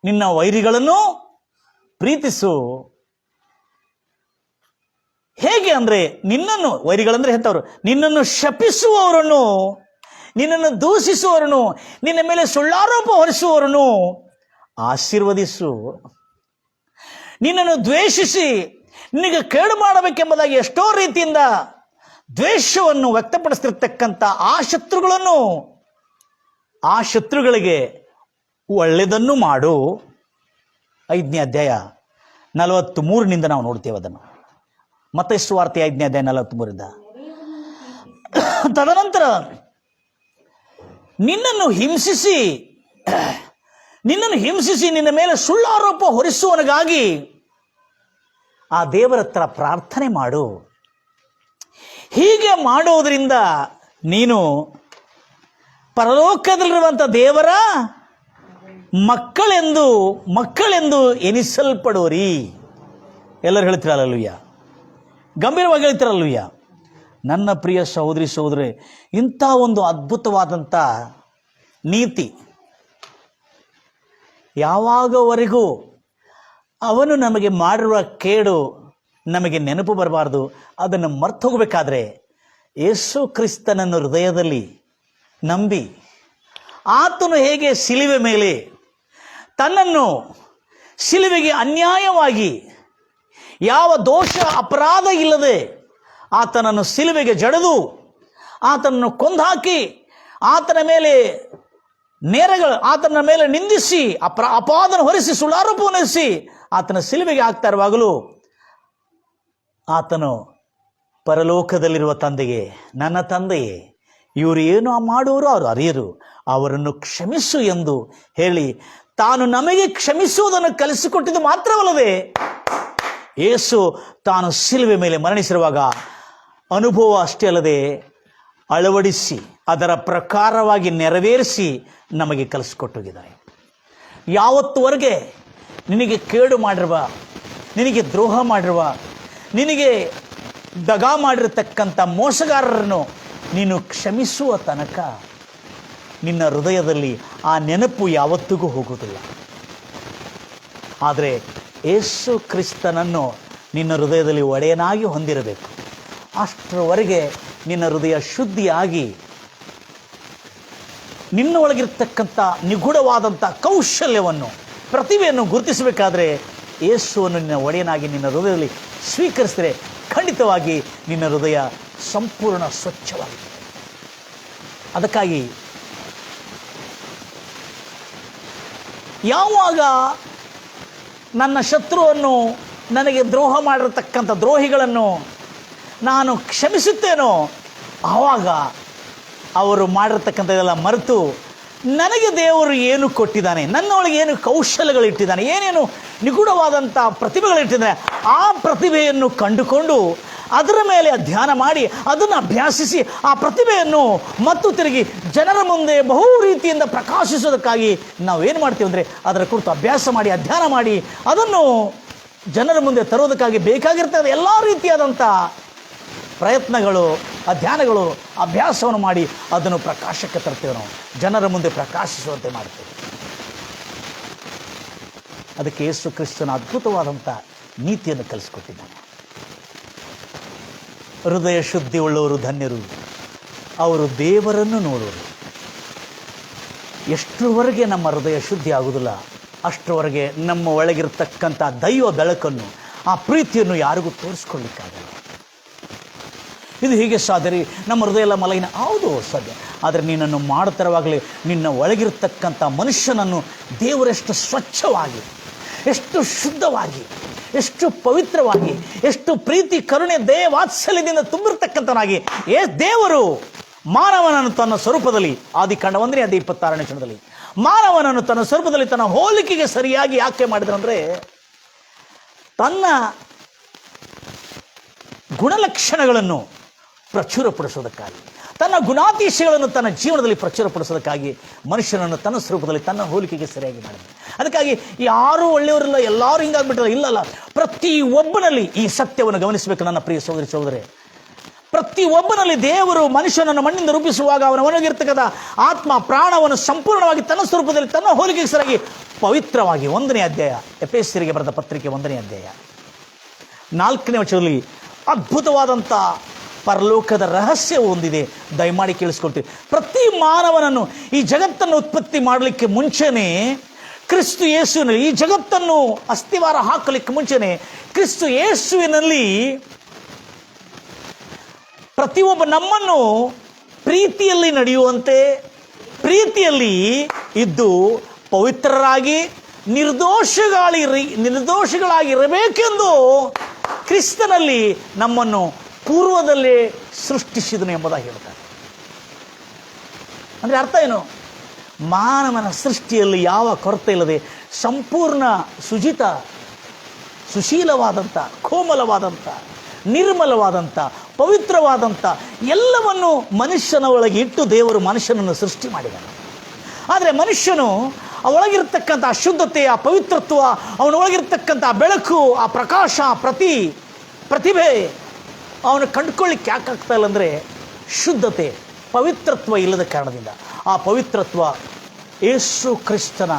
ನಿನ್ನ ವೈರಿಗಳನ್ನು ಪ್ರೀತಿಸು. ಹೇಗೆ ಅಂದರೆ ನಿನ್ನನ್ನು, ವೈರಿಗಳಂದ್ರೆ ಎಂಥವ್ರು, ನಿನ್ನನ್ನು ಶಪಿಸುವವರನ್ನು, ನಿನ್ನನ್ನು ದೂಷಿಸುವವರನ್ನು, ನಿನ್ನ ಮೇಲೆ ಸುಳ್ಳಾರೋಪ ಹೊರಿಸುವವರನ್ನು ಆಶೀರ್ವದಿಸು. ನಿನ್ನನ್ನು ದ್ವೇಷಿಸಿ ನಿನಗೆ ಕೇಡು ಮಾಡಬೇಕೆಂಬುದಾಗಿ ಎಷ್ಟೋ ರೀತಿಯಿಂದ ದ್ವೇಷವನ್ನು ವ್ಯಕ್ತಪಡಿಸ್ತಿರ್ತಕ್ಕಂಥ ಆ ಶತ್ರುಗಳಿಗೆ ಒಳ್ಳೆಯದನ್ನು ಮಾಡು. 5ನೇ ಅಧ್ಯಾಯ 43 ನಾವು ನೋಡ್ತೇವೆ ಅದನ್ನು. ಮತ್ತಾಯ ಸುವಾರ್ತೆ 5ನೇ ಅಧ್ಯಾಯ 43. ತದನಂತರ ನಿನ್ನನ್ನು ಹಿಂಸಿಸಿ ನಿನ್ನ ಮೇಲೆ ಸುಳ್ಳಾರೋಪ ಹೊರಿಸುವವನಿಗಾಗಿ ಆ ದೇವರ ಹತ್ರ ಪ್ರಾರ್ಥನೆ ಮಾಡು. ಹೀಗೆ ಮಾಡುವುದರಿಂದ ನೀನು ಪರಲೋಕದಲ್ಲಿರುವಂಥ ದೇವರ ಮಕ್ಕಳೆಂದು ಎನಿಸಲ್ಪಡೋರಿ. ಎಲ್ಲರೂ ಹೇಳ್ತಿರಲ್ಲೂಯ್ಯ, ಗಂಭೀರವಾಗಿ ಹೇಳ್ತಿರಲ್ಲೂಯ್ಯ. ನನ್ನ ಪ್ರಿಯ ಸಹೋದರಿ, ಇಂಥ ಒಂದು ಅದ್ಭುತವಾದಂಥ ನೀತಿ ಯಾವಾಗವರೆಗೂ ಅವನು ನಮಗೆ ಮಾಡಿರುವ ಕೇಡು ನಮಗೆ ನೆನಪು ಬರಬಾರ್ದು. ಅದನ್ನು ಮರ್ತು ಹೋಗಬೇಕಾದ್ರೆ ಯೇಸು ಕ್ರಿಸ್ತನನ್ನು ಹೃದಯದಲ್ಲಿ ನಂಬಿ, ಆತನು ಹೇಗೆ ಶಿಲುವೆ ಮೇಲೆ ತನ್ನನ್ನು ಶಿಲುವೆಗೆ ಅನ್ಯಾಯವಾಗಿ ಯಾವ ದೋಷ ಅಪರಾಧ ಇಲ್ಲದೆ ಆತನನ್ನು ಶಿಲುವೆಗೆ ಜಡಿದು ಆತನನ್ನು ಕೊಂದಾಕಿ ಆತನ ಮೇಲೆ ನಿಂದಿಸಿ ಅಪವಾದನ ಹೊರಿಸಿ ಸುಳ್ಳಾರೋಪವನ್ನು ಹೊರಿಸಿ ಆತನ ಶಿಲುವೆಗೆ ಹಾಕ್ತಾ ಇರುವಾಗಲೂ ಆತನು ಪರಲೋಕದಲ್ಲಿರುವ ತಂದೆಗೆ, ನನ್ನ ತಂದೆಯೇ, ಇವರು ಏನು ಮಾಡುವರು ಅವರು ಅರಿಯರು, ಅವರನ್ನು ಕ್ಷಮಿಸು ಎಂದು ಹೇಳಿ ತಾನು ನಮಗೆ ಕ್ಷಮಿಸುವುದನ್ನು ಕಲಿಸಿಕೊಟ್ಟಿದ್ದು ಮಾತ್ರವಲ್ಲದೆ ಯೇಸು ತಾನು ಶಿಲುವೆ ಮೇಲೆ ಮರಣಿಸಿರುವಾಗ ಅನುಭವ ಅಷ್ಟೇ ಅಲ್ಲದೆ ಅಳವಡಿಸಿ ಅದರ ಪ್ರಕಾರವಾಗಿ ನೆರವೇರಿಸಿ ನಮಗೆ ಕಲಿಸಿಕೊಟ್ಟಿದ್ದಾರೆ. ಯಾವತ್ತುವರೆಗೆ ನಿನಗೆ ಕೇಡು ಮಾಡಿರುವ, ನಿನಗೆ ದ್ರೋಹ ಮಾಡಿರುವ, ನಿನಗೆ ದಗಾ ಮಾಡಿರತಕ್ಕಂಥ ಮೋಸಗಾರರನ್ನು ನೀನು ಕ್ಷಮಿಸುವ ತನಕ ನಿನ್ನ ಹೃದಯದಲ್ಲಿ ಆ ನೆನಪು ಯಾವತ್ತಿಗೂ ಹೋಗುವುದಿಲ್ಲ. ಆದರೆ ಯೇಸು ಕ್ರಿಸ್ತನನ್ನು ನಿನ್ನ ಹೃದಯದಲ್ಲಿ ಒಡೆಯನಾಗಿ ಹೊಂದಿರಬೇಕು. ಅಷ್ಟರವರೆಗೆ ನಿನ್ನ ಹೃದಯ ಶುದ್ಧಿಯಾಗಿ ನಿನ್ನ ಒಳಗಿರ್ತಕ್ಕಂಥ ನಿಗೂಢವಾದಂಥ ಕೌಶಲ್ಯವನ್ನು, ಪ್ರತಿಭೆಯನ್ನು ಗುರುತಿಸಬೇಕಾದ್ರೆ ಯೇಸುವನ್ನು ನಿನ್ನ ಒಡೆಯನಾಗಿ ನಿನ್ನ ಹೃದಯದಲ್ಲಿ ಸ್ವೀಕರಿಸಿದರೆ ಖಂಡಿತವಾಗಿ ನಿನ್ನ ಹೃದಯ ಸಂಪೂರ್ಣ ಸ್ವಚ್ಛವಾಗಿದೆ. ಅದಕ್ಕಾಗಿ ಯಾವಾಗ ನನ್ನ ಶತ್ರುವನ್ನು, ನನಗೆ ದ್ರೋಹ ಮಾಡಿರತಕ್ಕಂಥ ದ್ರೋಹಿಗಳನ್ನು ನಾನು ಕ್ಷಮಿಸುತ್ತೇನೋ ಆವಾಗ ಅವರು ಮಾಡಿರ್ತಕ್ಕಂಥದ್ದೆಲ್ಲ ಮರೆತು ನನಗೆ ದೇವರು ಏನು ಕೊಟ್ಟಿದ್ದಾನೆ, ನನ್ನೊಳಗೆ ಏನು ಕೌಶಲ್ಯಗಳಿಟ್ಟಿದ್ದಾನೆ, ಏನೇನು ನಿಗೂಢವಾದಂಥ ಪ್ರತಿಭೆಗಳಿಟ್ಟಿದ್ದಾನೆ, ಆ ಪ್ರತಿಭೆಯನ್ನು ಕಂಡುಕೊಂಡು ಅದರ ಮೇಲೆ ಧ್ಯಾನ ಮಾಡಿ ಅದನ್ನು ಅಭ್ಯಾಸಿಸಿ ಆ ಪ್ರತಿಭೆಯನ್ನು ಮತ್ತು ತಿರುಗಿ ಜನರ ಮುಂದೆ ಬಹು ರೀತಿಯಿಂದ ಪ್ರಕಾಶಿಸೋದಕ್ಕಾಗಿ ನಾವೇನು ಮಾಡ್ತೀವಿ ಅಂದರೆ ಅದರ ಕುರಿತು ಅಭ್ಯಾಸ ಮಾಡಿ, ಅಧ್ಯಯನ ಮಾಡಿ ಅದನ್ನು ಜನರ ಮುಂದೆ ತರೋದಕ್ಕಾಗಿ ಬೇಕಾಗಿರ್ತದೆ ಎಲ್ಲ ರೀತಿಯಾದಂಥ ಪ್ರಯತ್ನಗಳು, ಅಧ್ಯಯನಗಳು, ಅಭ್ಯಾಸವನ್ನು ಮಾಡಿ ಅದನ್ನು ಪ್ರಕಾಶಕ್ಕೆ ತರ್ತೇವೆ. ನಾವು ಜನರ ಮುಂದೆ ಪ್ರಕಾಶಿಸುವಂತೆ ಮಾಡ್ತೇವೆ. ಅದಕ್ಕೆ ಯೇಸು ಕ್ರಿಸ್ತನ ಅದ್ಭುತವಾದಂಥ ನೀತಿಯನ್ನು ಕಲಿಸಿಕೊಟ್ಟಿದ್ದಾನೆ. ಹೃದಯ ಶುದ್ಧಿ ಉಳ್ಳವರು ಧನ್ಯರು, ಅವರು ದೇವರನ್ನು ನೋಡುವರು. ಎಷ್ಟರವರೆಗೆ ನಮ್ಮ ಹೃದಯ ಶುದ್ಧಿ ಆಗುವುದಿಲ್ಲ ಅಷ್ಟರವರೆಗೆ ನಮ್ಮ ಒಳಗಿರ್ತಕ್ಕಂಥ ದೈವ ಬೆಳಕನ್ನು, ಆ ಪ್ರೀತಿಯನ್ನು ಯಾರಿಗೂ ತೋರಿಸ್ಕೊಳ್ಳಿಕ್ಕಾಗಲ್ಲ. ಇದು ಹೀಗೆ ಸಾಧ್ಯ ರೀ, ನಮ್ಮ ಹೃದಯ ಎಲ್ಲ ಮಲಗಿನ, ಹೌದು ಸಾಧ್ಯ. ಆದರೆ ನೀನನ್ನು ಮಾಡುತ್ತಿರುವಾಗಲೇ ನಿನ್ನ ಒಳಗಿರ್ತಕ್ಕಂಥ ಮನುಷ್ಯನನ್ನು ದೇವರೆಷ್ಟು ಸ್ವಚ್ಛವಾಗಿ, ಎಷ್ಟು ಶುದ್ಧವಾಗಿ, ಎಷ್ಟು ಪವಿತ್ರವಾಗಿ, ಎಷ್ಟು ಪ್ರೀತಿ, ಕರುಣೆ, ದಯೆ, ವಾತ್ಸಲ್ಯದಿಂದ ತುಂಬಿರ್ತಕ್ಕಂಥನಾಗಿ ದೇವರು ಮಾನವನನ್ನು ತನ್ನ ಸ್ವರೂಪದಲ್ಲಿ, ಆದಿಕಾಂಡ 1ನೇ ಅಧ್ಯಾಯ 26ನೇ ವಚನದಲ್ಲಿ ಮಾನವನನ್ನು ತನ್ನ ಸ್ವರೂಪದಲ್ಲಿ ತನ್ನ ಹೋಲಿಕೆಗೆ ಸರಿಯಾಗಿ ಯಾಕೆ ಮಾಡಿದ್ರಂದರೆ ತನ್ನ ಗುಣಲಕ್ಷಣಗಳನ್ನು ಪ್ರಚುರಪಡಿಸೋದಕ್ಕಾಗಿ, ತನ್ನ ಗುಣಾತಿಶಯಗಳನ್ನು ತನ್ನ ಜೀವನದಲ್ಲಿ ಪ್ರಚುರಪಡಿಸೋದಕ್ಕಾಗಿ ಮನುಷ್ಯನನ್ನು ತನ್ನ ಸ್ವರೂಪದಲ್ಲಿ ತನ್ನ ಹೋಲಿಕೆಗೆ ಸರಿಯಾಗಿ ಮಾಡಿದ್ದಾರೆ. ಅದಕ್ಕಾಗಿ ಯಾರೂ ಒಳ್ಳೆಯವರಿಲ್ಲ, ಎಲ್ಲರೂ ಹಿಂಗಾಗ್ಬಿಟ್ಟಲ್ಲ, ಇಲ್ಲಲ್ಲ. ಪ್ರತಿಯೊಬ್ಬನಲ್ಲಿ ಈ ಸತ್ಯವನ್ನು ಗಮನಿಸಬೇಕು ನನ್ನ ಪ್ರಿಯ ಸಹೋದರಿ. ಪ್ರತಿಯೊಬ್ಬನಲ್ಲಿ ದೇವರು ಮನುಷ್ಯನನ್ನು ಮಣ್ಣಿಂದ ರೂಪಿಸುವಾಗ ಅವನ ಒಳಗಿರ್ತಕ್ಕಂಥ ಆತ್ಮ ಪ್ರಾಣವನ್ನು ಸಂಪೂರ್ಣವಾಗಿ ತನ್ನ ಸ್ವರೂಪದಲ್ಲಿ ತನ್ನ ಹೋಲಿಕೆಗೆ ಸರಿಯಾಗಿ ಪವಿತ್ರವಾಗಿ 1ನೇ ಅಧ್ಯಾಯ ಎಫೆಸರಿಗೆ ಬರೆದ ಪತ್ರಿಕೆ 1ನೇ ಅಧ್ಯಾಯ 4ನೇ ವಚನದಲ್ಲಿ ಅದ್ಭುತವಾದಂಥ ಪರಲೋಕದ ರಹಸ್ಯ ಹೊಂದಿದೆ. ದಯಮಾಡಿ ಕೇಳಿಸ್ಕೊಳ್ತೀವಿ. ಪ್ರತಿ ಮಾನವನನ್ನು ಈ ಜಗತ್ತನ್ನು ಉತ್ಪತ್ತಿ ಮಾಡಲಿಕ್ಕೆ ಮುಂಚೆನೇ ಕ್ರಿಸ್ತು ಯೇಸುವಿನಲ್ಲಿ, ಈ ಜಗತ್ತನ್ನು ಅಸ್ಥಿವಾರ ಹಾಕಲಿಕ್ಕೆ ಮುಂಚೆನೇ ಕ್ರಿಸ್ತು ಯೇಸುವಿನಲ್ಲಿ ಪ್ರತಿಯೊಬ್ಬ ನಮ್ಮನ್ನು ಪ್ರೀತಿಯಲ್ಲಿ ನಡೆಯುವಂತೆ, ಪ್ರೀತಿಯಲ್ಲಿ ಇದ್ದು ಪವಿತ್ರರಾಗಿ ನಿರ್ದೋಷಗಳಾಗಿರಬೇಕೆಂದು ಕ್ರಿಸ್ತನಲ್ಲಿ ನಮ್ಮನ್ನು ಪೂರ್ವದಲ್ಲೇ ಸೃಷ್ಟಿಸಿದನು ಎಂಬುದಾಗಿ ಹೇಳ್ತಾರೆ. ಅಂದರೆ ಅರ್ಥ ಏನು? ಮಾನವನ ಸೃಷ್ಟಿಯಲ್ಲಿ ಯಾವ ಕೊರತೆ ಇಲ್ಲದೆ ಸಂಪೂರ್ಣ ಸುಶೀಲವಾದಂಥ, ಕೋಮಲವಾದಂಥ, ನಿರ್ಮಲವಾದಂಥ, ಪವಿತ್ರವಾದಂಥ ಎಲ್ಲವನ್ನು ಮನುಷ್ಯನ ಒಳಗೆ ಇಟ್ಟು ದೇವರು ಮನುಷ್ಯನನ್ನು ಸೃಷ್ಟಿ ಮಾಡಿದನು. ಆದರೆ ಮನುಷ್ಯನು ಒಳಗಿರ್ತಕ್ಕಂಥ ಅಶುದ್ಧತೆ, ಆ ಪವಿತ್ರತ್ವ, ಅವನೊಳಗಿರ್ತಕ್ಕಂಥ ಬೆಳಕು, ಆ ಪ್ರಕಾಶ, ಪ್ರತಿಭೆ ಅವನು ಕಂಡುಕೊಳ್ಳಿಕ್ಕೆ ಯಾಕಾಗ್ತಾ ಇಲ್ಲ ಅಂದರೆ ಶುದ್ಧತೆ, ಪವಿತ್ರತ್ವ ಇಲ್ಲದ ಕಾರಣದಿಂದ. ಆ ಪವಿತ್ರತ್ವ ಯೇಸು ಕ್ರಿಸ್ತನ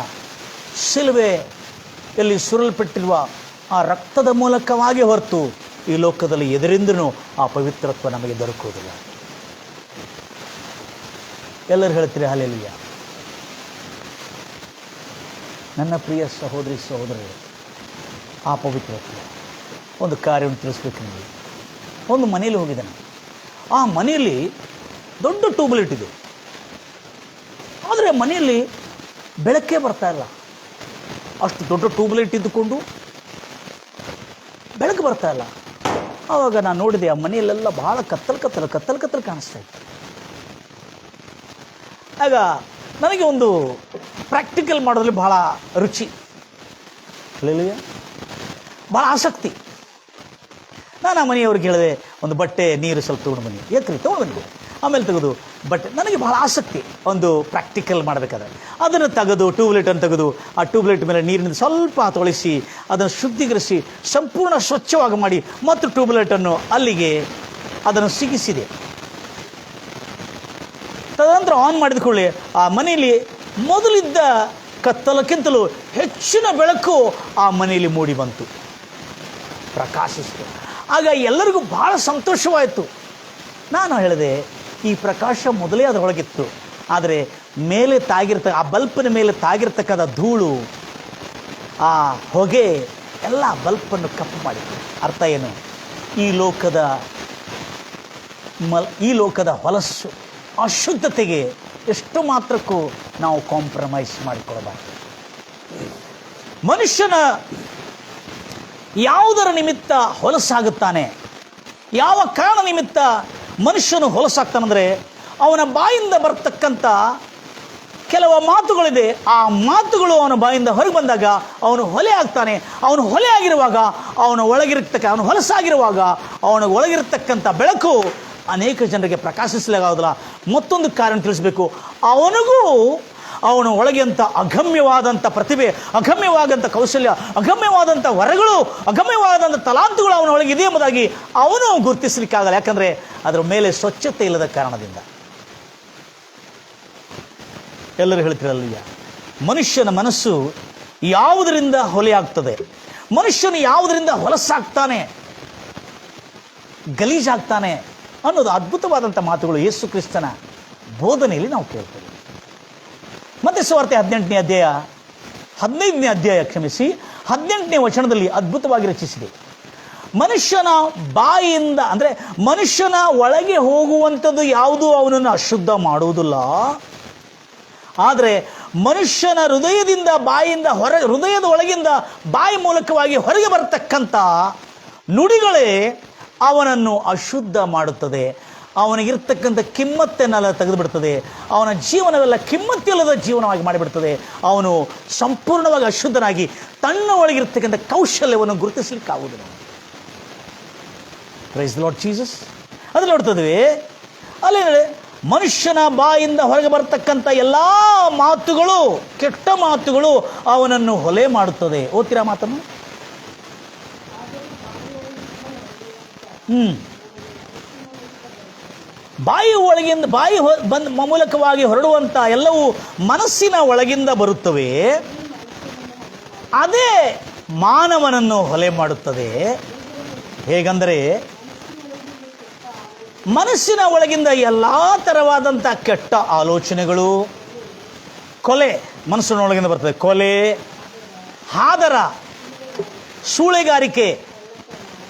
ಶಿಲುಬೆಯಲ್ಲಿ ಸುರಲ್ಪಟ್ಟಿರುವ ಆ ರಕ್ತದ ಮೂಲಕವಾಗಿ ಹೊರತು ಈ ಲೋಕದಲ್ಲಿ ಎದರಿಂದನೂ ಆ ಪವಿತ್ರತ್ವ ನಮಗೆ ದೊರಕುವುದಿಲ್ಲ. ಎಲ್ಲರೂ ಹೇಳ್ತೀರಿ ಹಲ್ಲೆಲೂಯಾ. ನನ್ನ ಪ್ರಿಯ ಸಹೋದರಿ ಸಹೋದರರೇ, ಆ ಪವಿತ್ರತ್ವ ಒಂದು ಕಾರ್ಯವನ್ನು ತಿಳಿಸ್ಬೇಕು ನಿಮಗೆ. ಒಂದು ಮನೆಯಲ್ಲಿ ಹೋಗಿದ್ದಾನೆ. ಆ ಮನೆಯಲ್ಲಿ ದೊಡ್ಡ ಟ್ಯೂಬ್ಲೈಟ್ ಇದೆ, ಆದರೆ ಮನೆಯಲ್ಲಿ ಬೆಳಕೇ ಬರ್ತಾ ಇಲ್ಲ. ಅಷ್ಟು ದೊಡ್ಡ ಟ್ಯೂಬ್ಲೈಟ್ ಇದ್ದುಕೊಂಡು ಬೆಳಕು ಬರ್ತಾ ಇಲ್ಲ. ಆವಾಗ ನಾನು ನೋಡಿದೆ, ಆ ಮನೆಯಲ್ಲೆಲ್ಲ ಬಹಳ ಕತ್ತಲು ಕಾಣಿಸ್ತಾ ಇತ್ತು. ಆಗ ನನಗೆ ಒಂದು ಪ್ರಾಕ್ಟಿಕಲ್ ಮಾಡೋದ್ರಲ್ಲಿ ಬಹಳ ರುಚಿ, ಭಾಳ ಆಸಕ್ತಿ. ನಾನು ಆ ಮನೆಯವ್ರಿಗೆ ಹೇಳಿದೆ, ಒಂದು ಬಟ್ಟೆ ನೀರು ಸ್ವಲ್ಪ ತೊಗೊಂಡು ಬನ್ನಿ. ಯಾಕ್ರಿ ತೊಗೊಂಡು ಬನ್ನಿ. ಆಮೇಲೆ ತೆಗೆದು ಬಟ್ಟೆ, ನನಗೆ ಬಹಳ ಆಸಕ್ತಿ ಒಂದು ಪ್ರಾಕ್ಟಿಕಲ್ ಮಾಡಬೇಕಾದ್ರೆ. ಅದನ್ನು ತೆಗೆದು ಟ್ಯೂಬ್ಲೈಟನ್ನು ತೆಗೆದು ಆ ಟ್ಯೂಬ್ಲೈಟ್ ಮೇಲೆ ನೀರಿನಿಂದ ಸ್ವಲ್ಪ ತೊಳಿಸಿ ಅದನ್ನು ಶುದ್ಧೀಕರಿಸಿ ಸಂಪೂರ್ಣ ಸ್ವಚ್ಛವಾಗಿ ಮಾಡಿ ಮತ್ತು ಟ್ಯೂಬ್ಲೈಟನ್ನು ಅಲ್ಲಿಗೆ ಅದನ್ನು ಸಿಗಿಸಿದೆ. ತದನಂತರ ಆನ್ ಮಾಡಿದ ಕೂಡಲೇ ಆ ಮನೆಯಲ್ಲಿ ಮೊದಲಿದ್ದ ಕತ್ತಲಕ್ಕಿಂತಲೂ ಹೆಚ್ಚಿನ ಬೆಳಕು ಆ ಮನೆಯಲ್ಲಿ ಮೂಡಿ ಬಂತು, ಪ್ರಕಾಶಿಸಿತು. ಆಗ ಎಲ್ಲರಿಗೂ ಬಹಳ ಸಂತೋಷವಾಯಿತು. ನಾನು ಹೇಳಿದೆ, ಈ ಪ್ರಕಾಶ ಮೊದಲೇ ಅದರೊಳಗಿತ್ತು, ಆದರೆ ಮೇಲೆ ಆ ಬಲ್ಪಿನ ಮೇಲೆ ತಾಗಿರ್ತಕ್ಕಂಥ ಧೂಳು, ಆ ಹೊಗೆ ಎಲ್ಲ ಬಲ್ಪನ್ನು ಕಪ್ಪು ಮಾಡಿತ್ತು. ಅರ್ಥ ಏನು? ಈ ಲೋಕದ ಹೊಲಸು, ಅಶುದ್ಧತೆಗೆ ಎಷ್ಟು ಮಾತ್ರಕ್ಕೂ ನಾವು ಕಾಂಪ್ರಮೈಸ್ ಮಾಡಿಕೊಳ್ಳಬಾರ್ದು. ಮನುಷ್ಯನ ಯಾವುದರ ನಿಮಿತ್ತ ಹೊಲಸಾಗುತ್ತಾನೆ, ಯಾವ ಕಾರಣ ನಿಮಿತ್ತ ಮನುಷ್ಯನು ಹೊಲಸಾಗ್ತಾನಂದರೆ ಅವನ ಬಾಯಿಂದ ಬರ್ತಕ್ಕಂಥ ಕೆಲವು ಮಾತುಗಳಿದೆ. ಆ ಮಾತುಗಳು ಅವನ ಬಾಯಿಂದ ಹೊರಗೆ ಬಂದಾಗ ಅವನು ಹೊಲೆ ಆಗ್ತಾನೆ. ಅವನು ಹೊಲೆ ಆಗಿರುವಾಗ ಅವನ ಹೊಲಸಾಗಿರುವಾಗ ಅವನ ಒಳಗಿರತಕ್ಕಂಥ ಬೆಳಕು ಅನೇಕ ಜನರಿಗೆ ಪ್ರಕಾಶಿಸಲಾಗೋದಿಲ್ಲ. ಮತ್ತೊಂದು ಕಾರಣ ತಿಳಿಸಬೇಕು, ಅವನ ಒಳಗೆಂಥ ಅಗಮ್ಯವಾದಂಥ ಪ್ರತಿಭೆ, ಅಗಮ್ಯವಾದಂಥ ಕೌಶಲ್ಯ, ಅಗಮ್ಯವಾದಂಥ ವರಗಳು, ಅಗಮ್ಯವಾದಂಥ ತಲಾಂತುಗಳು ಅವನ ಒಳಗೆ ಇದೆ ಎಂಬುದಾಗಿ ಅವನು ಗುರುತಿಸಲಿಕ್ಕಾಗಲ್ಲ. ಯಾಕಂದರೆ ಅದರ ಮೇಲೆ ಸ್ವಚ್ಛತೆ ಇಲ್ಲದ ಕಾರಣದಿಂದ. ಎಲ್ಲರೂ ಹೇಳ್ತಿರಲ್ಲ, ಮನುಷ್ಯನ ಮನಸ್ಸು ಯಾವುದರಿಂದ ಹೊಲೆಯಾಗ್ತದೆ, ಮನುಷ್ಯನು ಯಾವುದರಿಂದ ಹೊಲಸಾಗ್ತಾನೆ, ಗಲೀಜಾಗ್ತಾನೆ ಅನ್ನೋದು ಅದ್ಭುತವಾದಂಥ ಮಾತುಗಳು ಯೇಸು ಕ್ರಿಸ್ತನ ಬೋಧನೆಯಲ್ಲಿ ನಾವು ಕೇಳ್ತೇವೆ. ಮತ್ತೆ ಸುವಾರ್ತೆ 18ನೇ ಅಧ್ಯಾಯ 18ನೇ ವಚನದಲ್ಲಿ ಅದ್ಭುತವಾಗಿ ರಚಿಸಿದೆ. ಮನುಷ್ಯನ ಬಾಯಿಯಿಂದ, ಅಂದರೆ ಮನುಷ್ಯನ ಒಳಗೆ ಹೋಗುವಂಥದ್ದು ಯಾವುದೂ ಅವನನ್ನು ಅಶುದ್ಧ ಮಾಡುವುದಿಲ್ಲ. ಆದರೆ ಮನುಷ್ಯನ ಹೃದಯದ ಒಳಗಿಂದ ಬಾಯಿ ಮೂಲಕವಾಗಿ ಹೊರಗೆ ಬರತಕ್ಕಂಥ ನುಡಿಗಳೇ ಅವನನ್ನು ಅಶುದ್ಧ ಮಾಡುತ್ತದೆ. ಅವನಿಗಿರ್ತಕ್ಕಂಥ ಕಿಮ್ಮತ್ತನ್ನೆಲ್ಲ ತೆಗೆದುಬಿಡ್ತದೆ. ಅವನ ಜೀವನವೆಲ್ಲ ಕಿಮ್ಮತ್ತಿಲ್ಲದ ಜೀವನವಾಗಿ ಮಾಡಿಬಿಡ್ತದೆ. ಅವನು ಸಂಪೂರ್ಣವಾಗಿ ಅಶುದ್ಧನಾಗಿ ತನ್ನ ಒಳಗಿರ್ತಕ್ಕಂಥ ಕೌಶಲ್ಯವನ್ನು ಗುರುತಿಸಲಿಕ್ಕಾಗುವುದಿಲ್ಲ. Praise the Lord Jesus. ಅದು ನೋಡ್ತದ್ವಿ ಅಲ್ಲಿ ಮನುಷ್ಯನ ಬಾಯಿಂದ ಹೊರಗೆ ಬರ್ತಕ್ಕಂಥ ಎಲ್ಲ ಮಾತುಗಳು, ಕೆಟ್ಟ ಮಾತುಗಳು ಅವನನ್ನು ಹೊಲೆ ಮಾಡುತ್ತದೆ. ಓದ್ತೀರಾ ಮಾತನ್ನು? ಬಾಯಿ ಮೂಲಕವಾಗಿ ಹೊರಡುವಂಥ ಎಲ್ಲವೂ ಮನಸ್ಸಿನ ಒಳಗಿಂದ ಬರುತ್ತವೆ. ಅದೇ ಮಾನವನನ್ನು ಹೊಲೆ ಮಾಡುತ್ತದೆ. ಹೇಗೆಂದರೆ ಮನಸ್ಸಿನ ಒಳಗಿಂದ ಎಲ್ಲ ಥರವಾದಂಥ ಕೆಟ್ಟ ಆಲೋಚನೆಗಳು, ಕೊಲೆ ಮನಸ್ಸಿನ ಒಳಗಿಂದ ಬರ್ತದೆ, ಕೊಲೆ, ಹಾದರ, ಸೂಳೆಗಾರಿಕೆ,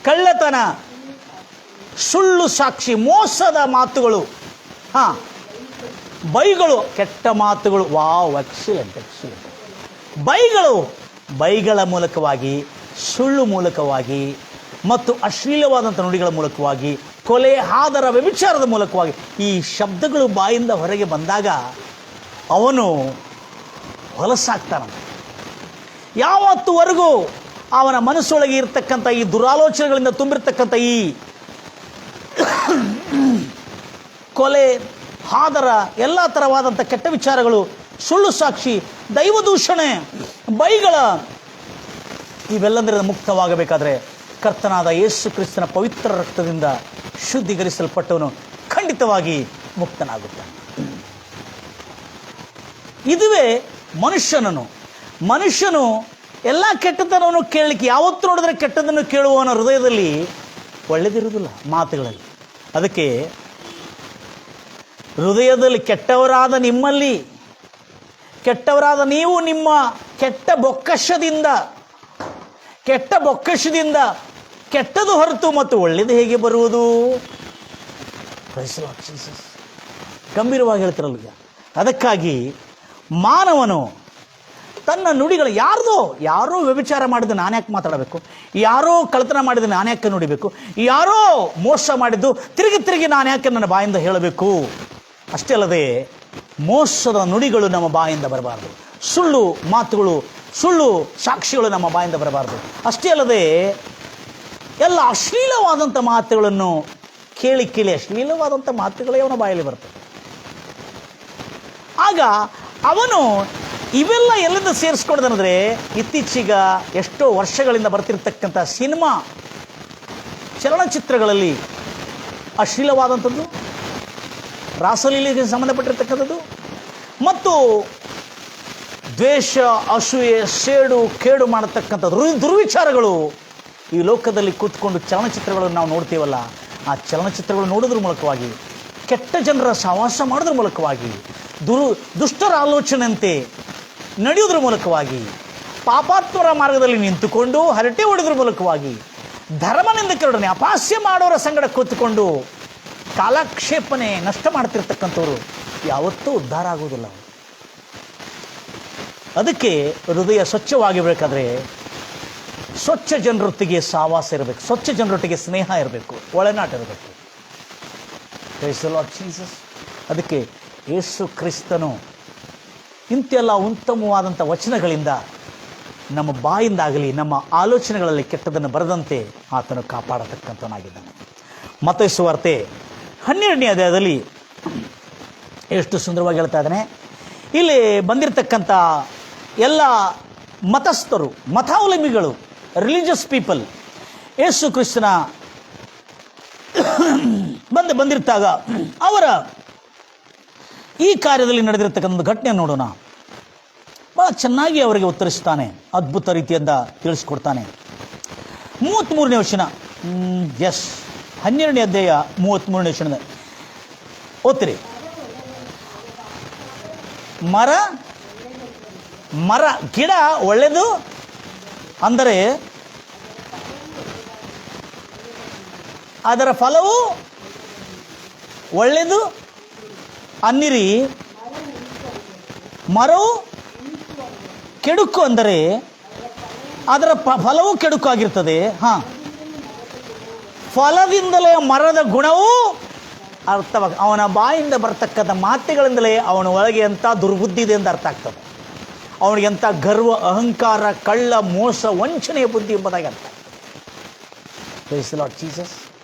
ಕಳ್ಳತನ, ಸುಳ್ಳು ಸಾಕ್ಷಿ, ಮೋಸದ ಮಾತುಗಳು, ಬೈಗಳು, ಕೆಟ್ಟ ಮಾತುಗಳು, ವಾವ್, ಎಕ್ಸಲೆಂಟ್. ಬೈಗಳ ಮೂಲಕವಾಗಿ, ಸುಳ್ಳು ಮೂಲಕವಾಗಿ ಮತ್ತು ಅಶ್ಲೀಲವಾದಂಥ ನುಡಿಗಳ ಮೂಲಕವಾಗಿ, ಕೊಲೆ, ಹಾದರ, ವ್ಯಭಿಚಾರದ ಮೂಲಕವಾಗಿ ಈ ಶಬ್ದಗಳು ಬಾಯಿಂದ ಹೊರಗೆ ಬಂದಾಗ ಅವನು ಹೊಲಸಾಗ್ತಾನ. ಯಾವತ್ತುವರೆಗೂ ಅವನ ಮನಸ್ಸೊಳಗೆ ಇರ್ತಕ್ಕಂಥ ಈ ದುರಾಲೋಚನೆಗಳಿಂದ ತುಂಬಿರ್ತಕ್ಕಂಥ ಈ ಕೊಲೆ, ಹಾದರ, ಎಲ್ಲ ಥರವಾದಂಥ ಕೆಟ್ಟ ವಿಚಾರಗಳು, ಸುಳ್ಳು ಸಾಕ್ಷಿ, ದೈವದೂಷಣೆ, ಬೈಗಳ, ಇವೆಲ್ಲದರಿಂದ ಮುಕ್ತವಾಗಬೇಕಾದ್ರೆ ಕರ್ತನಾದ ಯೇಸು ಕ್ರಿಸ್ತನ ಪವಿತ್ರ ರಕ್ತದಿಂದ ಶುದ್ಧೀಕರಿಸಲ್ಪಟ್ಟವನು ಖಂಡಿತವಾಗಿ ಮುಕ್ತನಾಗುತ್ತಾನೆ. ಇದುವೇ ಮನುಷ್ಯನು ಎಲ್ಲ ಕೆಟ್ಟತನವನ್ನು ಕೇಳಲಿಕ್ಕೆ, ಯಾವತ್ತು ನೋಡಿದ್ರೆ ಕೆಟ್ಟದನ್ನು ಕೇಳುವವನ ಹೃದಯದಲ್ಲಿ ಒಳ್ಳೆದಿರುವುದಿಲ್ಲ ಮಾತುಗಳಲ್ಲಿ. ಅದಕ್ಕೆ ಹೃದಯದಲ್ಲಿ ಕೆಟ್ಟವರಾದ ನೀವು ನಿಮ್ಮ ಕೆಟ್ಟ ಬೊಕ್ಕಶದಿಂದ ಕೆಟ್ಟದು ಹೊರತು ಮತ್ತು ಒಳ್ಳೆಯದು ಹೇಗೆ ಬರುವುದು? ಗಂಭೀರವಾಗಿ ಹೇಳ್ತಿರಲ್ಲ. ಅದಕ್ಕಾಗಿ ಮಾನವನು ತನ್ನ ನುಡಿಗಳು, ಯಾರೋ ವ್ಯಭಿಚಾರ ಮಾಡಿದ್ದು ನಾನು ಯಾಕೆ ಮಾತಾಡಬೇಕು, ಯಾರೋ ಕಳ್ಳತನ ಮಾಡಿದ್ದು ನಾನು ಯಾಕೆ ನುಡಿಬೇಕು, ಯಾರೋ ಮೋಸ ಮಾಡಿದ್ದು ತಿರುಗಿ ನಾನು ಯಾಕೆ ನನ್ನ ಬಾಯಿಂದ ಹೇಳಬೇಕು. ಅಷ್ಟೇ ಅಲ್ಲದೆ ಮೋಸದ ನುಡಿಗಳು ನಮ್ಮ ಬಾಯಿಂದ ಬರಬಾರ್ದು, ಸುಳ್ಳು ಮಾತುಗಳು, ಸುಳ್ಳು ಸಾಕ್ಷಿಗಳು ನಮ್ಮ ಬಾಯಿಂದ ಬರಬಾರ್ದು. ಅಷ್ಟೇ ಅಲ್ಲದೆ ಎಲ್ಲ ಅಶ್ಲೀಲವಾದಂಥ ಮಾತುಗಳನ್ನು ಕೇಳಿ ಅಶ್ಲೀಲವಾದಂಥ ಮಾತುಗಳೇ ಅವನ ಬಾಯಲ್ಲಿ ಬರ್ತದೆ. ಆಗ ಅವನು ಇವೆಲ್ಲ ಎಲ್ಲಿಂದ ಸೇರಿಸ್ಕೊಡ್ದಂದ್ರೆ, ಇತ್ತೀಚೆಗ ಎಷ್ಟೋ ವರ್ಷಗಳಿಂದ ಬರ್ತಿರ್ತಕ್ಕಂಥ ಸಿನಿಮಾ, ಚಲನಚಿತ್ರಗಳಲ್ಲಿ ಅಶ್ಲೀಲವಾದಂಥದ್ದು, ರಾಸಲೀಲೆಗೆ ಸಂಬಂಧಪಟ್ಟಿರ್ತಕ್ಕಂಥದ್ದು ಮತ್ತು ದ್ವೇಷ, ಅಸೂಯೆ, ಸೇಡು, ಕೇಡು ಮಾಡತಕ್ಕಂಥದ್ದು ದುರ್ವಿಚಾರಗಳು ಈ ಲೋಕದಲ್ಲಿ ಕೂತ್ಕೊಂಡು ಚಲನಚಿತ್ರಗಳನ್ನು ನಾವು ನೋಡ್ತೀವಲ್ಲ, ಆ ಚಲನಚಿತ್ರಗಳು ನೋಡೋದ್ರ ಮೂಲಕವಾಗಿ, ಕೆಟ್ಟ ಜನರ ಸಹವಾಸ ಮಾಡೋದ್ರ ಮೂಲಕವಾಗಿ, ದುಷ್ಟರ ಆಲೋಚನೆಯಂತೆ ನಡೆಯೋದ್ರ ಮೂಲಕವಾಗಿ, ಪಾಪಾತ್ಮರ ಮಾರ್ಗದಲ್ಲಿ ನಿಂತುಕೊಂಡು ಹರಟೆ ಹೊಡೆದ್ರ ಮೂಲಕವಾಗಿ, ಧರ್ಮನಿಂದಕರೊಡನೆ ಅಪಹಾಸ್ಯ ಮಾಡೋರ ಸಂಗಡ ಕೂತ್ಕೊಂಡು ಕಾಲಕ್ಷೇಪಣೆ ನಷ್ಟ ಮಾಡ್ತಿರ್ತಕ್ಕಂಥವ್ರು ಯಾವತ್ತೂ ಉದ್ಧಾರ ಆಗುವುದಿಲ್ಲ. ಅದಕ್ಕೆ ಹೃದಯ ಸ್ವಚ್ಛವಾಗಿರಬೇಕಾದ್ರೆ ಸ್ವಚ್ಛ ಜನರೊಟ್ಟಿಗೆ ಸಹವಾಸ ಇರಬೇಕು, ಸ್ವಚ್ಛ ಜನರೊಟ್ಟಿಗೆ ಸ್ನೇಹ ಇರಬೇಕು, ಒಳನಾಟ ಇರಬೇಕು. ಅದಕ್ಕೆ ಯೇಸು ಕ್ರಿಸ್ತನು ಇಂತೆಲ್ಲ ಉತ್ತಮವಾದಂಥ ವಚನಗಳಿಂದ ನಮ್ಮ ಬಾಯಿಂದಾಗಲಿ ನಮ್ಮ ಆಲೋಚನೆಗಳಲ್ಲಿ ಕೆಟ್ಟದನ್ನು ಬರದಂತೆ ಆತನು ಕಾಪಾಡತಕ್ಕಂಥವನಾಗಿದ್ದಾನೆ. ಮತ್ತಾಯ ಸುವಾರ್ತೆ 12ನೇ ಅಧ್ಯಾಯದಲ್ಲಿ ಎಷ್ಟು ಸುಂದರವಾಗಿ ಹೇಳ್ತಾ ಇದ್ದಾನೆ. ಇಲ್ಲಿ ಬಂದಿರತಕ್ಕಂಥ ಎಲ್ಲ ಮತಸ್ಥರು, ಮತಾವಲಂಬಿಗಳು, ರಿಲಿಜಿಯಸ್ ಪೀಪಲ್ ಯೇಸು ಕ್ರಿಸ್ತನ ಬಂದಿರ್ತಾಗ ಅವರ ಈ ಕಾರ್ಯದಲ್ಲಿ ನಡೆದಿರತಕ್ಕಂಥ ಘಟನೆಯನ್ನು ನೋಡೋಣ. ಭಾಳ ಚೆನ್ನಾಗಿ ಅವರಿಗೆ ಉತ್ತರಿಸ್ತಾನೆ, ಅದ್ಭುತ ರೀತಿಯಿಂದ ತಿಳಿಸ್ಕೊಡ್ತಾನೆ. 33ನೇ ವಚನ, 12ನೇ ಅಧ್ಯಾಯ 33ನೇ ವಚನದ ಓದ್ತಿರಿ. ಮರ ಗಿಡ ಒಳ್ಳೆಯದು ಅಂದರೆ ಅದರ ಫಲವು ಒಳ್ಳೆಯದು ಅನ್ನಿರಿ, ಮರವು ಕೆಡುಕು ಅಂದರೆ ಅದರ ಫಲವೂ ಕೆಡುಕಾಗಿರ್ತದೆ. ಫಲದಿಂದಲೇ ಮರದ ಗುಣವೂ ಅರ್ಥವಾಗ, ಅವನ ಬಾಯಿಂದ ಬರ್ತಕ್ಕಂಥ ಮಾತುಗಳಿಂದಲೇ ಅವನ ಒಳಗೆ ಎಂಥ ದುರ್ಬುದ್ಧಿ ಇದೆ ಅಂತ ಅರ್ಥ ಆಗ್ತದೆ. ಅವನಿಗೆ ಎಂಥ ಗರ್ವ, ಅಹಂಕಾರ, ಕಳ್ಳ, ಮೋಸ, ವಂಚನೆಯ ಬುದ್ಧಿ ಎಂಬುದಾಗಿ ಅರ್ಥ. Praise the Lord Jesus.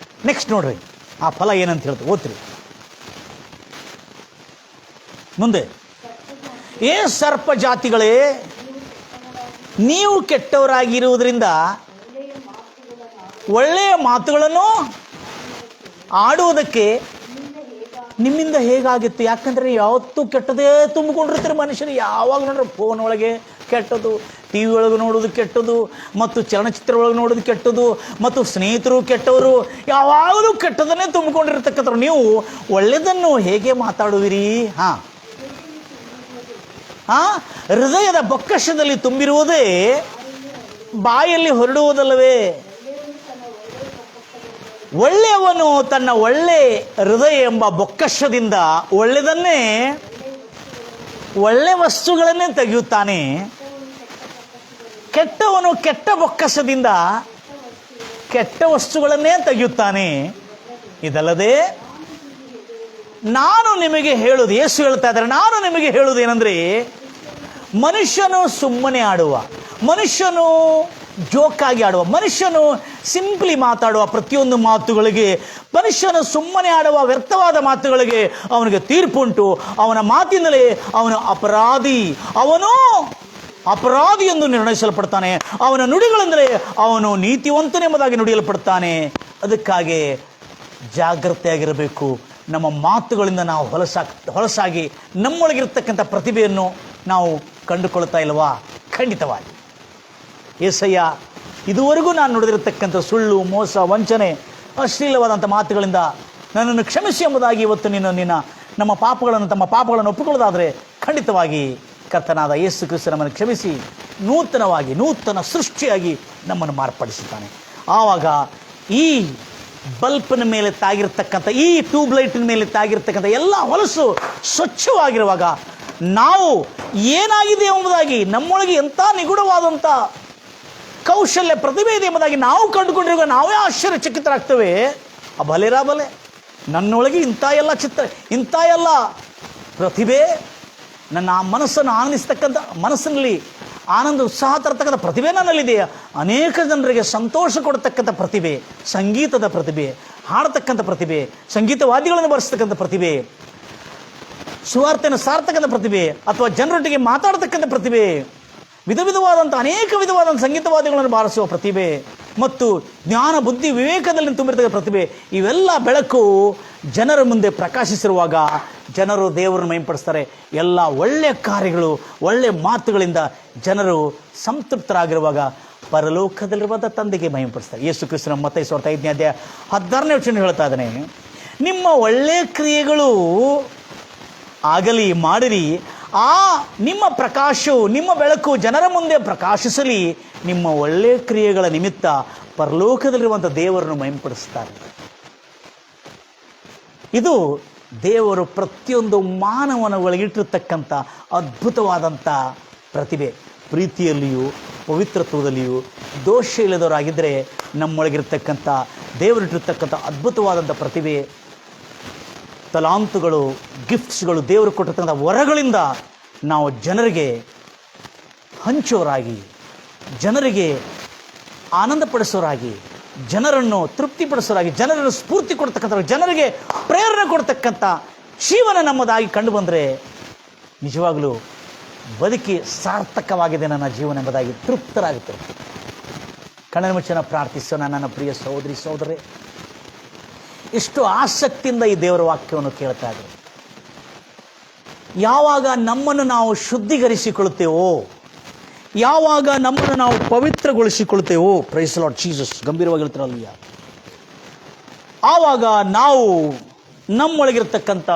Next ನೋಡ್ರಿ ಆ ಫಲ ಏನಂತ ಹೇಳ್ತೀವಿ, ಓದ್ರಿ ಮುಂದೆ. ಸರ್ಪ ಜಾತಿಗಳೇ, ನೀವು ಕೆಟ್ಟವರಾಗಿರುವುದರಿಂದ ಒಳ್ಳೆಯ ಮಾತುಗಳನ್ನು ಆಡುವುದಕ್ಕೆ ನಿಮ್ಮಿಂದ ಹೇಗಾಗಿತ್ತು? ಯಾಕಂದರೆ ಯಾವತ್ತೂ ಕೆಟ್ಟದೇ ತುಂಬಿಕೊಂಡಿರ್ತೀರಿ ಮನುಷ್ಯರು. ಯಾವಾಗ ನೋಡ್ರಿ ಫೋನ್ ಒಳಗೆ ಕೆಟ್ಟದು, ಟಿ ವಿ ಒಳಗೆ ನೋಡೋದು ಕೆಟ್ಟದು, ಮತ್ತು ಚಲನಚಿತ್ರ ಒಳಗೆ ನೋಡೋದು ಕೆಟ್ಟದು, ಮತ್ತು ಸ್ನೇಹಿತರು ಕೆಟ್ಟವರು, ಯಾವಾಗಲೂ ಕೆಟ್ಟದನ್ನೇ ತುಂಬಿಕೊಂಡಿರ್ತಕ್ಕಂಥವ್ರು. ನೀವು ಒಳ್ಳೆಯದನ್ನು ಹೇಗೆ ಮಾತಾಡುವಿರಿ? ಹೃದಯದ ಬೊಕ್ಕಸದಲ್ಲಿ ತುಂಬಿರುವುದೇ ಬಾಯಲ್ಲಿ ಹೊರಡುವುದಲ್ಲವೇ? ಒಳ್ಳೆಯವನು ತನ್ನ ಒಳ್ಳೆ ಹೃದಯ ಎಂಬ ಬೊಕ್ಕಸದಿಂದ ಒಳ್ಳೆಯದನ್ನೇ, ಒಳ್ಳೆ ವಸ್ತುಗಳನ್ನೇ ತೆಗೆಯುತ್ತಾನೆ. ಕೆಟ್ಟವನು ಕೆಟ್ಟ ಬೊಕ್ಕಸದಿಂದ ಕೆಟ್ಟ ವಸ್ತುಗಳನ್ನೇ ತೆಗೆಯುತ್ತಾನೆ. ಇದಲ್ಲದೆ ನಾನು ನಿಮಗೆ ಹೇಳುವುದು, ಯೇಸು ಹೇಳ್ತಾ ಇದ್ದಾರೆ, ನಾನು ನಿಮಗೆ ಹೇಳುವುದೇನೆಂದರೆ, ಮನುಷ್ಯನು ಸುಮ್ಮನೆ ಆಡುವ, ಮನುಷ್ಯನು ಜೋಕಾಗಿ ಆಡುವ, ಮನುಷ್ಯನು ಸಿಂಪ್ಲಿ ಮಾತಾಡುವ ಪ್ರತಿಯೊಂದು ಮಾತುಗಳಿಗೆ, ಮನುಷ್ಯನು ಸುಮ್ಮನೆ ಆಡುವ ವ್ಯರ್ಥವಾದ ಮಾತುಗಳಿಗೆ ಅವನಿಗೆ ತೀರ್ಪುಂಟು. ಅವನ ಮಾತಿನಲ್ಲೇ ಅವನು ಅಪರಾಧಿ, ಅವನು ಅಪರಾಧಿ ಎಂದು ನಿರ್ಣಯಿಸಲ್ಪಡ್ತಾನೆ. ಅವನ ನುಡಿಗಳೆಂದರೆ ಅವನು ನೀತಿವಂತನೆಂಬುದಾಗಿ ನುಡಿಯಲ್ಪಡ್ತಾನೆ. ಅದಕ್ಕಾಗಿ ಜಾಗ್ರತೆಯಾಗಿರಬೇಕು. ನಮ್ಮ ಮಾತುಗಳಿಂದ ನಾವು ಹೊಲಸಾಗಿ ನಮ್ಮೊಳಗಿರ್ತಕ್ಕಂಥ ಪ್ರತಿಭೆಯನ್ನು ನಾವು ಕಂಡುಕೊಳ್ತಾ ಇಲ್ವಾ? ಖಂಡಿತವಾಗಿ. ಏಸಯ್ಯ, ಇದುವರೆಗೂ ನಾನು ನುಡಿದಿರತಕ್ಕಂಥ ಸುಳ್ಳು, ಮೋಸ, ವಂಚನೆ, ಅಶ್ಲೀಲವಾದಂಥ ಮಾತುಗಳಿಂದ ನನ್ನನ್ನು ಕ್ಷಮಿಸಿ ಎಂಬುದಾಗಿ ಇವತ್ತು ನಮ್ಮ ಪಾಪಗಳನ್ನು, ತಮ್ಮ ಪಾಪಗಳನ್ನು ಒಪ್ಪಿಕೊಳ್ಳೋದಾದರೆ ಖಂಡಿತವಾಗಿ ಕರ್ತನಾದ ಯೇಸು ಕ್ರಿಸ್ತ ನಮ್ಮನ್ನು ಕ್ಷಮಿಸಿ ನೂತನ ಸೃಷ್ಟಿಯಾಗಿ ನಮ್ಮನ್ನು ಮಾರ್ಪಡಿಸುತ್ತಾನೆ. ಆವಾಗ ಈ ಬಲ್ಪಿನ ಮೇಲೆ ತಾಗಿರ್ತಕ್ಕಂಥ, ಈ ಟ್ಯೂಬ್ಲೈಟಿನ ಮೇಲೆ ತಾಗಿರ್ತಕ್ಕಂಥ ಎಲ್ಲ ಹೊಲಸು ಸ್ವಚ್ಛವಾಗಿರುವಾಗ ನಾವು ಏನಾಗಿದೆ ಎಂಬುದಾಗಿ, ನಮ್ಮೊಳಗೆ ಎಂಥ ನಿಗೂಢವಾದಂಥ ಕೌಶಲ್ಯ, ಪ್ರತಿಭೆ ಇದೆ ಎಂಬುದಾಗಿ ನಾವು ಕಂಡುಕೊಂಡಿರುವಾಗ ನಾವೇ ಆಶ್ಚರ್ಯಚಕಿತರಾಗ್ತೇವೆ. ಬಲೆ ನನ್ನೊಳಗೆ ಇಂಥ ಎಲ್ಲ ಪ್ರತಿಭೆ, ನನ್ನ ಮನಸ್ಸನ್ನು ಆನಂದಿಸ್ತಕ್ಕಂಥ, ಮನಸ್ಸಿನಲ್ಲಿ ಆನಂದ ಉತ್ಸಾಹ ತರತಕ್ಕಂಥ ಪ್ರತಿಭೆ ನನ್ನಲ್ಲಿದೆಯಾ? ಅನೇಕ ಜನರಿಗೆ ಸಂತೋಷ ಕೊಡತಕ್ಕಂಥ ಪ್ರತಿಭೆ, ಸಂಗೀತದ ಪ್ರತಿಭೆ, ಹಾಡತಕ್ಕಂಥ ಪ್ರತಿಭೆ, ಸಂಗೀತವಾದ್ಯಗಳನ್ನು ಬರೆಸ್ತಕ್ಕಂಥ ಪ್ರತಿಭೆ, ಸುವಾರ್ತೆಯನ್ನು ಸಾರ್ತಕ್ಕಂಥ ಪ್ರತಿಭೆ, ಅಥವಾ ಜನರೊಟ್ಟಿಗೆ ಮಾತಾಡತಕ್ಕಂಥ ಪ್ರತಿಭೆ, ಅನೇಕ ವಿಧವಾದಂಥ ಸಂಗೀತವಾದ್ಯಗಳನ್ನು ಬಾರಿಸುವ ಪ್ರತಿಭೆ, ಮತ್ತು ಜ್ಞಾನ, ಬುದ್ಧಿ, ವಿವೇಕದಲ್ಲಿ ತುಂಬಿರ್ತಕ್ಕಂಥ ಪ್ರತಿಭೆ, ಇವೆಲ್ಲ ಬೆಳಕು ಜನರ ಮುಂದೆ ಪ್ರಕಾಶಿಸಿರುವಾಗ ಜನರು ದೇವರನ್ನು ಮಹಿಮೆಪಡಿಸ್ತಾರೆ. ಎಲ್ಲ ಒಳ್ಳೆಯ ಕಾರ್ಯಗಳು, ಒಳ್ಳೆಯ ಮಾತುಗಳಿಂದ ಜನರು ಸಂತೃಪ್ತರಾಗಿರುವಾಗ ಪರಲೋಕದಲ್ಲಿರುವಂಥ ತಂದೆಗೆ ಮಹಿಮೆಪಡಿಸ್ತಾರೆ. ಯೇಸು ಕ್ರಿಸ್ತನ ಮತ್ತಾಯ 5:16 ಹೇಳ್ತಾ ಇದ್ದಾನೆ, ನಿಮ್ಮ ಒಳ್ಳೆಯ ಕ್ರಿಯೆಗಳು ಆಗಲಿ ಮಾಡಿರಿ, ಆ ನಿಮ್ಮ ಪ್ರಕಾಶವು, ನಿಮ್ಮ ಬೆಳಕು ಜನರ ಮುಂದೆ ಪ್ರಕಾಶಿಸಲಿ. ನಿಮ್ಮ ಒಳ್ಳೆಯ ಕ್ರಿಯೆಗಳ ನಿಮಿತ್ತ ಪರಲೋಕದಲ್ಲಿರುವಂಥ ದೇವರನ್ನು ಮಹಿಮೆಪಡಿಸ್ತಾರೆ. ಇದು ದೇವರು ಪ್ರತಿಯೊಂದು ಮಾನವನ ಒಳಗಿಟ್ಟಿರ್ತಕ್ಕಂಥ ಅದ್ಭುತವಾದಂಥ ಪ್ರತಿಭೆ. ಪ್ರೀತಿಯಲ್ಲಿಯೂ ಪವಿತ್ರತ್ವದಲ್ಲಿಯೂ ದೋಷ ಇಲ್ಲದವರಾಗಿದ್ದರೆ ನಮ್ಮೊಳಗಿರ್ತಕ್ಕಂಥ ದೇವರಿಟ್ಟಿರ್ತಕ್ಕಂಥ ಅದ್ಭುತವಾದಂಥ ಪ್ರತಿಭೆ, ತಲಾಂತುಗಳು, ಗಿಫ್ಟ್ಸ್ಗಳು, ದೇವರು ಕೊಟ್ಟಿರ್ತಕ್ಕಂಥ ವರಗಳಿಂದ ನಾವು ಜನರಿಗೆ ಹಂಚೋರಾಗಿ, ಜನರಿಗೆ ಆನಂದಪಡಿಸೋರಾಗಿ, ಜನರನ್ನು ತೃಪ್ತಿಪಡಿಸೋರಾಗಿ, ಜನರನ್ನು ಸ್ಫೂರ್ತಿ ಕೊಡ್ತಕ್ಕಂಥ, ಜನರಿಗೆ ಪ್ರೇರಣೆ ಕೊಡ್ತಕ್ಕಂಥ ಜೀವನ ನಮ್ಮದಾಗಿ ಕಂಡು ಬಂದರೆ ನಿಜವಾಗಲೂ ಬದುಕಿ ಸಾರ್ಥಕವಾಗಿದೆ ನನ್ನ ಜೀವನ ಎಂಬುದಾಗಿ ತೃಪ್ತರಾಗುತ್ತದೆ. ಕಣ್ಣನ ಮುಚ್ಚನ ಪ್ರಾರ್ಥಿಸೋಣ. ನನ್ನ ಪ್ರಿಯ ಸಹೋದರಿ ಸಹೋದರರೇ, ಎಷ್ಟು ಆಸಕ್ತಿಯಿಂದ ಈ ದೇವರ ವಾಕ್ಯವನ್ನು ಕೇಳ್ತಾ ಇದ್ದಾರೆ. ಯಾವಾಗ ನಮ್ಮನ್ನು ನಾವು ಶುದ್ಧೀಕರಿಸಿಕೊಳ್ಳುತ್ತೇವೋ, ಯಾವಾಗ ನಮ್ಮನ್ನು ನಾವು ಪವಿತ್ರಗೊಳಿಸಿಕೊಳ್ತೇವೋ, ಪ್ರೈಸ್ ದಿ ಲಾರ್ಡ್ ಜೀಸಸ್, ಗಂಭೀರವಾಗಿರ್ತಾರಲ್ಲ, ಆವಾಗ ನಾವು ನಮ್ಮೊಳಗಿರ್ತಕ್ಕಂಥ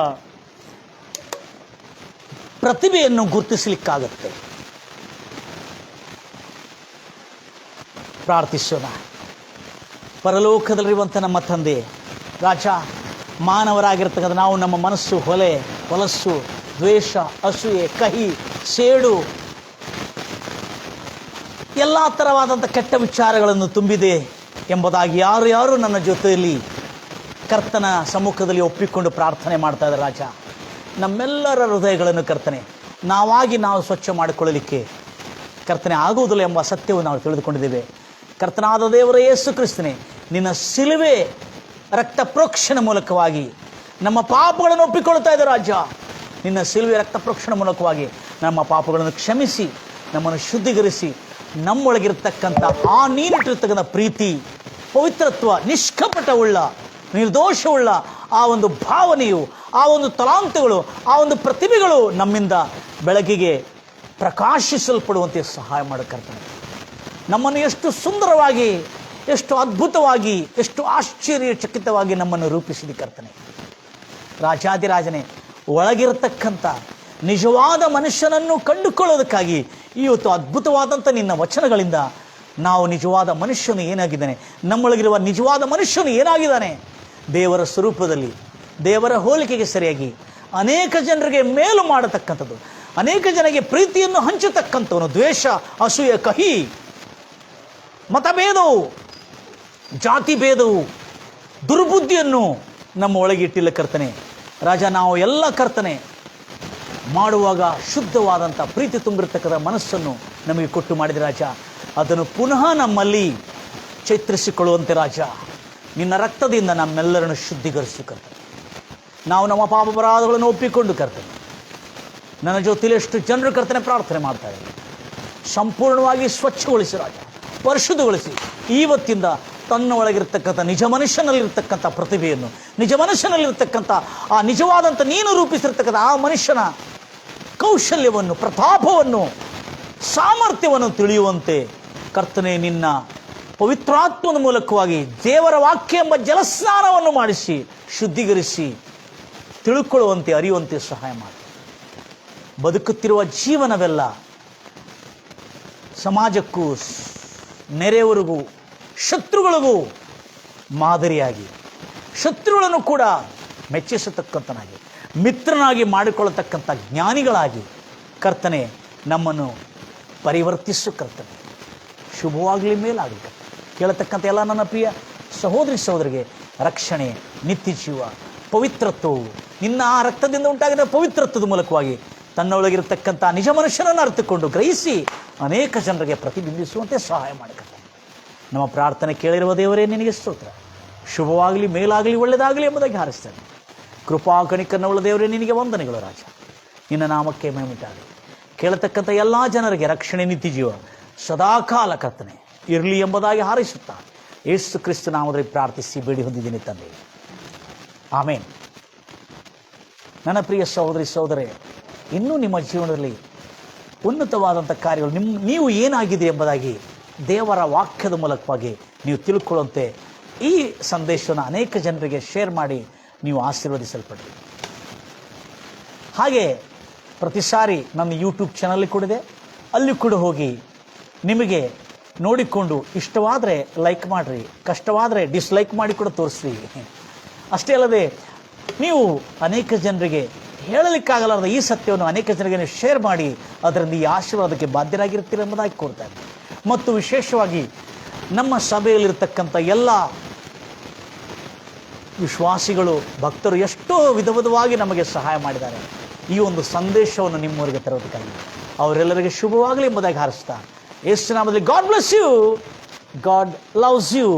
ಪ್ರತಿಭೆಯನ್ನು ಗುರುತಿಸಲಿಕ್ಕಾಗತ್ತೆ. ಪ್ರಾರ್ಥಿಸೋಣ. ಪರಲೋಕದಲ್ಲಿರುವಂಥ ನಮ್ಮ ತಂದೆ ರಾಜ, ಮಾನವರಾಗಿರ್ತಕ್ಕಂಥ ನಾವು, ನಮ್ಮ ಮನಸ್ಸು ಹೊಲಸ್ಸು, ದ್ವೇಷ, ಅಸೂಯೆ, ಕಹಿ, ಸೇಡು, ಎಲ್ಲ ಥರವಾದಂಥ ಕೆಟ್ಟ ವಿಚಾರಗಳನ್ನು ತುಂಬಿದೆ ಎಂಬುದಾಗಿ ಯಾರು ನನ್ನ ಜೊತೆಯಲ್ಲಿ ಕರ್ತನ ಸಮ್ಮುಖದಲ್ಲಿ ಒಪ್ಪಿಕೊಂಡು ಪ್ರಾರ್ಥನೆ ಮಾಡ್ತಾ ಇದ್ದಾರೆ. ರಾಜ, ನಮ್ಮೆಲ್ಲರ ಹೃದಯಗಳನ್ನು ಕರ್ತನೆ ನಾವು ಸ್ವಚ್ಛ ಮಾಡಿಕೊಳ್ಳಲಿಕ್ಕೆ ಕರ್ತನೆ ಆಗುವುದಿಲ್ಲ ಎಂಬ ಸತ್ಯವನ್ನು ನಾವು ತಿಳಿದುಕೊಂಡಿದ್ದೇವೆ. ಕರ್ತನಾದ ದೇವರ ಯೇಸು ಕ್ರಿಸ್ತನೇ, ನಿನ್ನ ಶಿಲುಬೆ ರಕ್ತ ಪ್ರೋಕ್ಷಣ ಮೂಲಕವಾಗಿ ನಮ್ಮ ಪಾಪಗಳನ್ನು ಒಪ್ಪಿಕೊಳ್ತಾ ಇದ್ದ ರಾಜ, ನಿನ್ನ ಶಿಲುಬೆ ರಕ್ತ ಪ್ರೋಕ್ಷಣ ಮೂಲಕವಾಗಿ ನಮ್ಮ ಪಾಪಗಳನ್ನು ಕ್ಷಮಿಸಿ, ನಮ್ಮನ್ನು ಶುದ್ಧೀಕರಿಸಿ, ನಮ್ಮೊಳಗಿರ್ತಕ್ಕಂಥ ಆ ನೀನಿಟ್ಟಿರ್ತಕ್ಕಂಥ ಪ್ರೀತಿ, ಪವಿತ್ರತ್ವ, ನಿಷ್ಕಪಟವುಳ್ಳ, ನಿರ್ದೋಷವುಳ್ಳ ಆ ಒಂದು ಭಾವನೆಯು, ಆ ಒಂದು ತಲಾಂತಗಳು, ಆ ಒಂದು ಪ್ರತಿಭೆಗಳು ನಮ್ಮಿಂದ ಬೆಳಕಿಗೆ ಪ್ರಕಾಶಿಸಲ್ಪಡುವಂತೆ ಸಹಾಯ ಮಾಡು ಕರ್ತನೆ. ನಮ್ಮನ್ನು ಎಷ್ಟು ಸುಂದರವಾಗಿ, ಎಷ್ಟು ಅದ್ಭುತವಾಗಿ, ಎಷ್ಟು ಆಶ್ಚರ್ಯಚಕಿತವಾಗಿ ನಮ್ಮನ್ನು ರೂಪಿಸಿದ ಕರ್ತನೆ. ರಾಜಾದಿರಾಜನೇ, ಒಳಗಿರತಕ್ಕಂಥ ನಿಜವಾದ ಮನುಷ್ಯನನ್ನು ಕಂಡುಕೊಳ್ಳೋದಕ್ಕಾಗಿ ಇವತ್ತು ಅದ್ಭುತವಾದಂಥ ನಿನ್ನ ವಚನಗಳಿಂದ ನಾವು ನಿಜವಾದ ಮನುಷ್ಯನು ಏನಾಗಿದ್ದಾನೆ, ನಮ್ಮೊಳಗಿರುವ ನಿಜವಾದ ಮನುಷ್ಯನು ಏನಾಗಿದ್ದಾನೆ, ದೇವರ ಸ್ವರೂಪದಲ್ಲಿ, ದೇವರ ಹೋಲಿಕೆಗೆ ಸರಿಯಾಗಿ ಅನೇಕ ಜನರಿಗೆ ಮೇಲು ಮಾಡತಕ್ಕಂಥದ್ದು, ಅನೇಕ ಜನರಿಗೆ ಪ್ರೀತಿಯನ್ನು ಹಂಚತಕ್ಕಂಥವನು, ದ್ವೇಷ, ಅಸೂಯೆ, ಕಹಿ, ಮತಭೇದವು, ಜಾತಿ ಭೇದವು, ದುರ್ಬುದ್ಧಿಯನ್ನು ನಮ್ಮ ಒಳಗೆ ಇಟ್ಟಿಲ್ಲ ಕರ್ತನೆ. ರಾಜ, ನಾವು ಎಲ್ಲ ಕರ್ತನೆ ಮಾಡುವಾಗ ಶುದ್ಧವಾದಂಥ ಪ್ರೀತಿ ತುಂಬಿರ್ತಕ್ಕಂಥ ಮನಸ್ಸನ್ನು ನಮಗೆ ಕೊಟ್ಟು ಮಾಡಿದ ರಾಜ, ಅದನ್ನು ಪುನಃ ನಮ್ಮಲ್ಲಿ ಚೈತ್ರಿಸಿಕೊಳ್ಳುವಂತೆ ರಾಜ, ನಿನ್ನ ರಕ್ತದಿಂದ ನಮ್ಮೆಲ್ಲರನ್ನು ಶುದ್ಧೀಕರಿಸು ಕರ್ತನೆ. ನಾವು ನಮ್ಮ ಪಾಪ ಅಪರಾಧಗಳನ್ನು ಒಪ್ಪಿಕೊಂಡು ಕರ್ತನೆ, ನನ್ನ ಜೊತೆಲಿ ಎಷ್ಟು ಜನರು ಕರ್ತನೆ ಪ್ರಾರ್ಥನೆ ಮಾಡ್ತಾರೆ, ಸಂಪೂರ್ಣವಾಗಿ ಸ್ವಚ್ಛಗೊಳಿಸಿ ರಾಜ, ಪರಿಶುದ್ಧಗೊಳಿಸಿ. ಇವತ್ತಿಂದ ತನ್ನ ಒಳಗಿರ್ತಕ್ಕಂಥ ನಿಜ ಮನುಷ್ಯನಲ್ಲಿರ್ತಕ್ಕಂಥ ಪ್ರತಿಭೆಯನ್ನು, ನಿಜ ಮನುಷ್ಯನಲ್ಲಿರ್ತಕ್ಕಂಥ ಆ ನಿಜವಾದಂಥ ನೀನು ರೂಪಿಸಿರ್ತಕ್ಕಂಥ ಆ ಮನುಷ್ಯನ ಕೌಶಲ್ಯವನ್ನು, ಪ್ರತಾಪವನ್ನು, ಸಾಮರ್ಥ್ಯವನ್ನು ತಿಳಿಯುವಂತೆ ಕರ್ತನೆ ನಿನ್ನ ಪವಿತ್ರಾತ್ಮದ ಮೂಲಕವಾಗಿ ದೇವರ ವಾಕ್ಯ ಎಂಬ ಜಲಸ್ನಾನವನ್ನು ಮಾಡಿಸಿ ಶುದ್ಧೀಕರಿಸಿ ತಿಳ್ಕೊಳ್ಳುವಂತೆ, ಅರಿಯುವಂತೆ ಸಹಾಯ ಮಾಡಿ. ಬದುಕುತ್ತಿರುವ ಜೀವನವೆಲ್ಲ ಸಮಾಜಕ್ಕೂ, ನೆರೆಯವರಿಗೂ, ಶತ್ರುಗಳಿಗೂ ಮಾದರಿಯಾಗಿ, ಶತ್ರುಗಳನ್ನು ಕೂಡ ಮೆಚ್ಚಿಸತಕ್ಕಂಥನಾಗಿ, ಮಿತ್ರನಾಗಿ ಮಾಡಿಕೊಳ್ಳತಕ್ಕಂಥ ಜ್ಞಾನಿಗಳಾಗಿ ಕರ್ತನೆ ನಮ್ಮನ್ನು ಪರಿವರ್ತಿಸು ಕರ್ತನೆ. ಶುಭವಾಗಲಿ, ಮೇಲಾಗಲಿ ಕರ್ತನೆ. ಕೇಳತಕ್ಕಂಥ ಎಲ್ಲ ನನ್ನ ಪ್ರಿಯ ಸಹೋದರಿ ಸಹೋದರಿಗೆ ರಕ್ಷಣೆ, ನಿತ್ಯ ಜೀವ, ಪವಿತ್ರತ್ವವು ನಿನ್ನ ಆ ರಕ್ತದಿಂದ ಉಂಟಾಗಿದ್ದ ಪವಿತ್ರತ್ವದ ಮೂಲಕವಾಗಿ ತನ್ನೊಳಗಿರತಕ್ಕಂಥ ನಿಜ ಮನುಷ್ಯನನ್ನು ಅರ್ಥಕೊಂಡು ಗ್ರಹಿಸಿ ಅನೇಕ ಜನರಿಗೆ ಪ್ರತಿಬಿಂಬಿಸುವಂತೆ ಸಹಾಯ ಮಾಡಿಕತ್ತೆ. ನಮ್ಮ ಪ್ರಾರ್ಥನೆ ಕೇಳಿರುವ ದೇವರೇ ನಿನಗೆ ಸ್ತೋತ್ರ. ಶುಭವಾಗಲಿ, ಮೇಲಾಗಲಿ, ಒಳ್ಳೆಯದಾಗಲಿ ಎಂಬುದಾಗಿ ಹಾರಿಸ್ತೇನೆ. ಕೃಪಾಕಣಿಕನ್ನುಳ್ಳ ದೇವರೇ ನಿನಗೆ ವಂದನೆಗಳು ರಾಜ. ನಿನ್ನ ನಾಮಕ್ಕೆ ಮಹಿಮೆಯಾಗಲಿ. ಕೇಳತಕ್ಕಂಥ ಎಲ್ಲ ಜನರಿಗೆ ರಕ್ಷಣೆ, ನಿತ್ಯ ಜೀವ ಸದಾಕಾಲ ಕರ್ತನೆ ಇರಲಿ ಎಂಬುದಾಗಿ ಹಾರೈಸುತ್ತಾ ಯೇಸು ಕ್ರಿಸ್ತ ನಾಮದಲ್ಲಿ ಪ್ರಾರ್ಥಿಸಿ ಬೇಡಿ ಹೊಂದಿದ್ದೀನಿ ತಂದೆ, ಆಮೇನ್. ನನ್ನ ಪ್ರಿಯ ಸಹೋದರಿ ಸಹೋದರೇ, ಇನ್ನೂ ನಿಮ್ಮ ಜೀವನದಲ್ಲಿ ಉನ್ನತವಾದಂಥ ಕಾರ್ಯಗಳು ನೀವು ಏನಾಗಿದೆ ಎಂಬುದಾಗಿ ದೇವರ ವಾಕ್ಯದ ಮೂಲಕವಾಗಿ ನೀವು ತಿಳ್ಕೊಳ್ಳುವಂತೆ ಈ ಸಂದೇಶವನ್ನು ಅನೇಕ ಜನರಿಗೆ ಶೇರ್ ಮಾಡಿ ನೀವು ಆಶೀರ್ವದಿಸಲ್ಪಡಿ. ಹಾಗೆ ಪ್ರತಿ ಸಾರಿ ನನ್ನ ಯೂಟ್ಯೂಬ್ ಚಾನಲ್ ಕೂಡ ಇದೆ, ಅಲ್ಲಿ ಕೂಡ ಹೋಗಿ ನಿಮಗೆ ನೋಡಿಕೊಂಡು ಇಷ್ಟವಾದರೆ ಲೈಕ್ ಮಾಡಿರಿ, ಕಷ್ಟವಾದರೆ ಡಿಸ್ಲೈಕ್ ಮಾಡಿ ಕೂಡ ತೋರಿಸ್ರಿ. ಅಷ್ಟೇ ಅಲ್ಲದೆ ನೀವು ಅನೇಕ ಜನರಿಗೆ ಹೇಳಲಿಕ್ಕಾಗಲಾರದ ಈ ಸತ್ಯವನ್ನು ಅನೇಕ ಜನರಿಗೆ ನೀವು ಶೇರ್ ಮಾಡಿ ಅದರಿಂದ ಈ ಆಶೀರ್ವಾದಕ್ಕೆ ಬಾಧ್ಯರಾಗಿರ್ತೀರಿ ಎಂಬುದಾಗಿ ಕೋರ್ತಾರೆ. ಮತ್ತು ವಿಶೇಷವಾಗಿ ನಮ್ಮ ಸಭೆಯಲ್ಲಿರ್ತಕ್ಕಂಥ ಎಲ್ಲ ವಿಶ್ವಾಸಿಗಳು, ಭಕ್ತರು ಎಷ್ಟೋ ವಿಧವಾಗಿ ನಮಗೆ ಸಹಾಯ ಮಾಡಿದ್ದಾರೆ. ಈ ಒಂದು ಸಂದೇಶವನ್ನು ನಿಮ್ಮವರಿಗೆ ತರೋದಕ್ಕಾಗಿ ಅವರೆಲ್ಲರಿಗೆ ಶುಭವಾಗಲಿ ಎಂಬುದಾಗಿ ಹಾರಿಸ್ತಾ ಯೇಸು ನಾಮದಲ್ಲಿ God bless you, God loves you.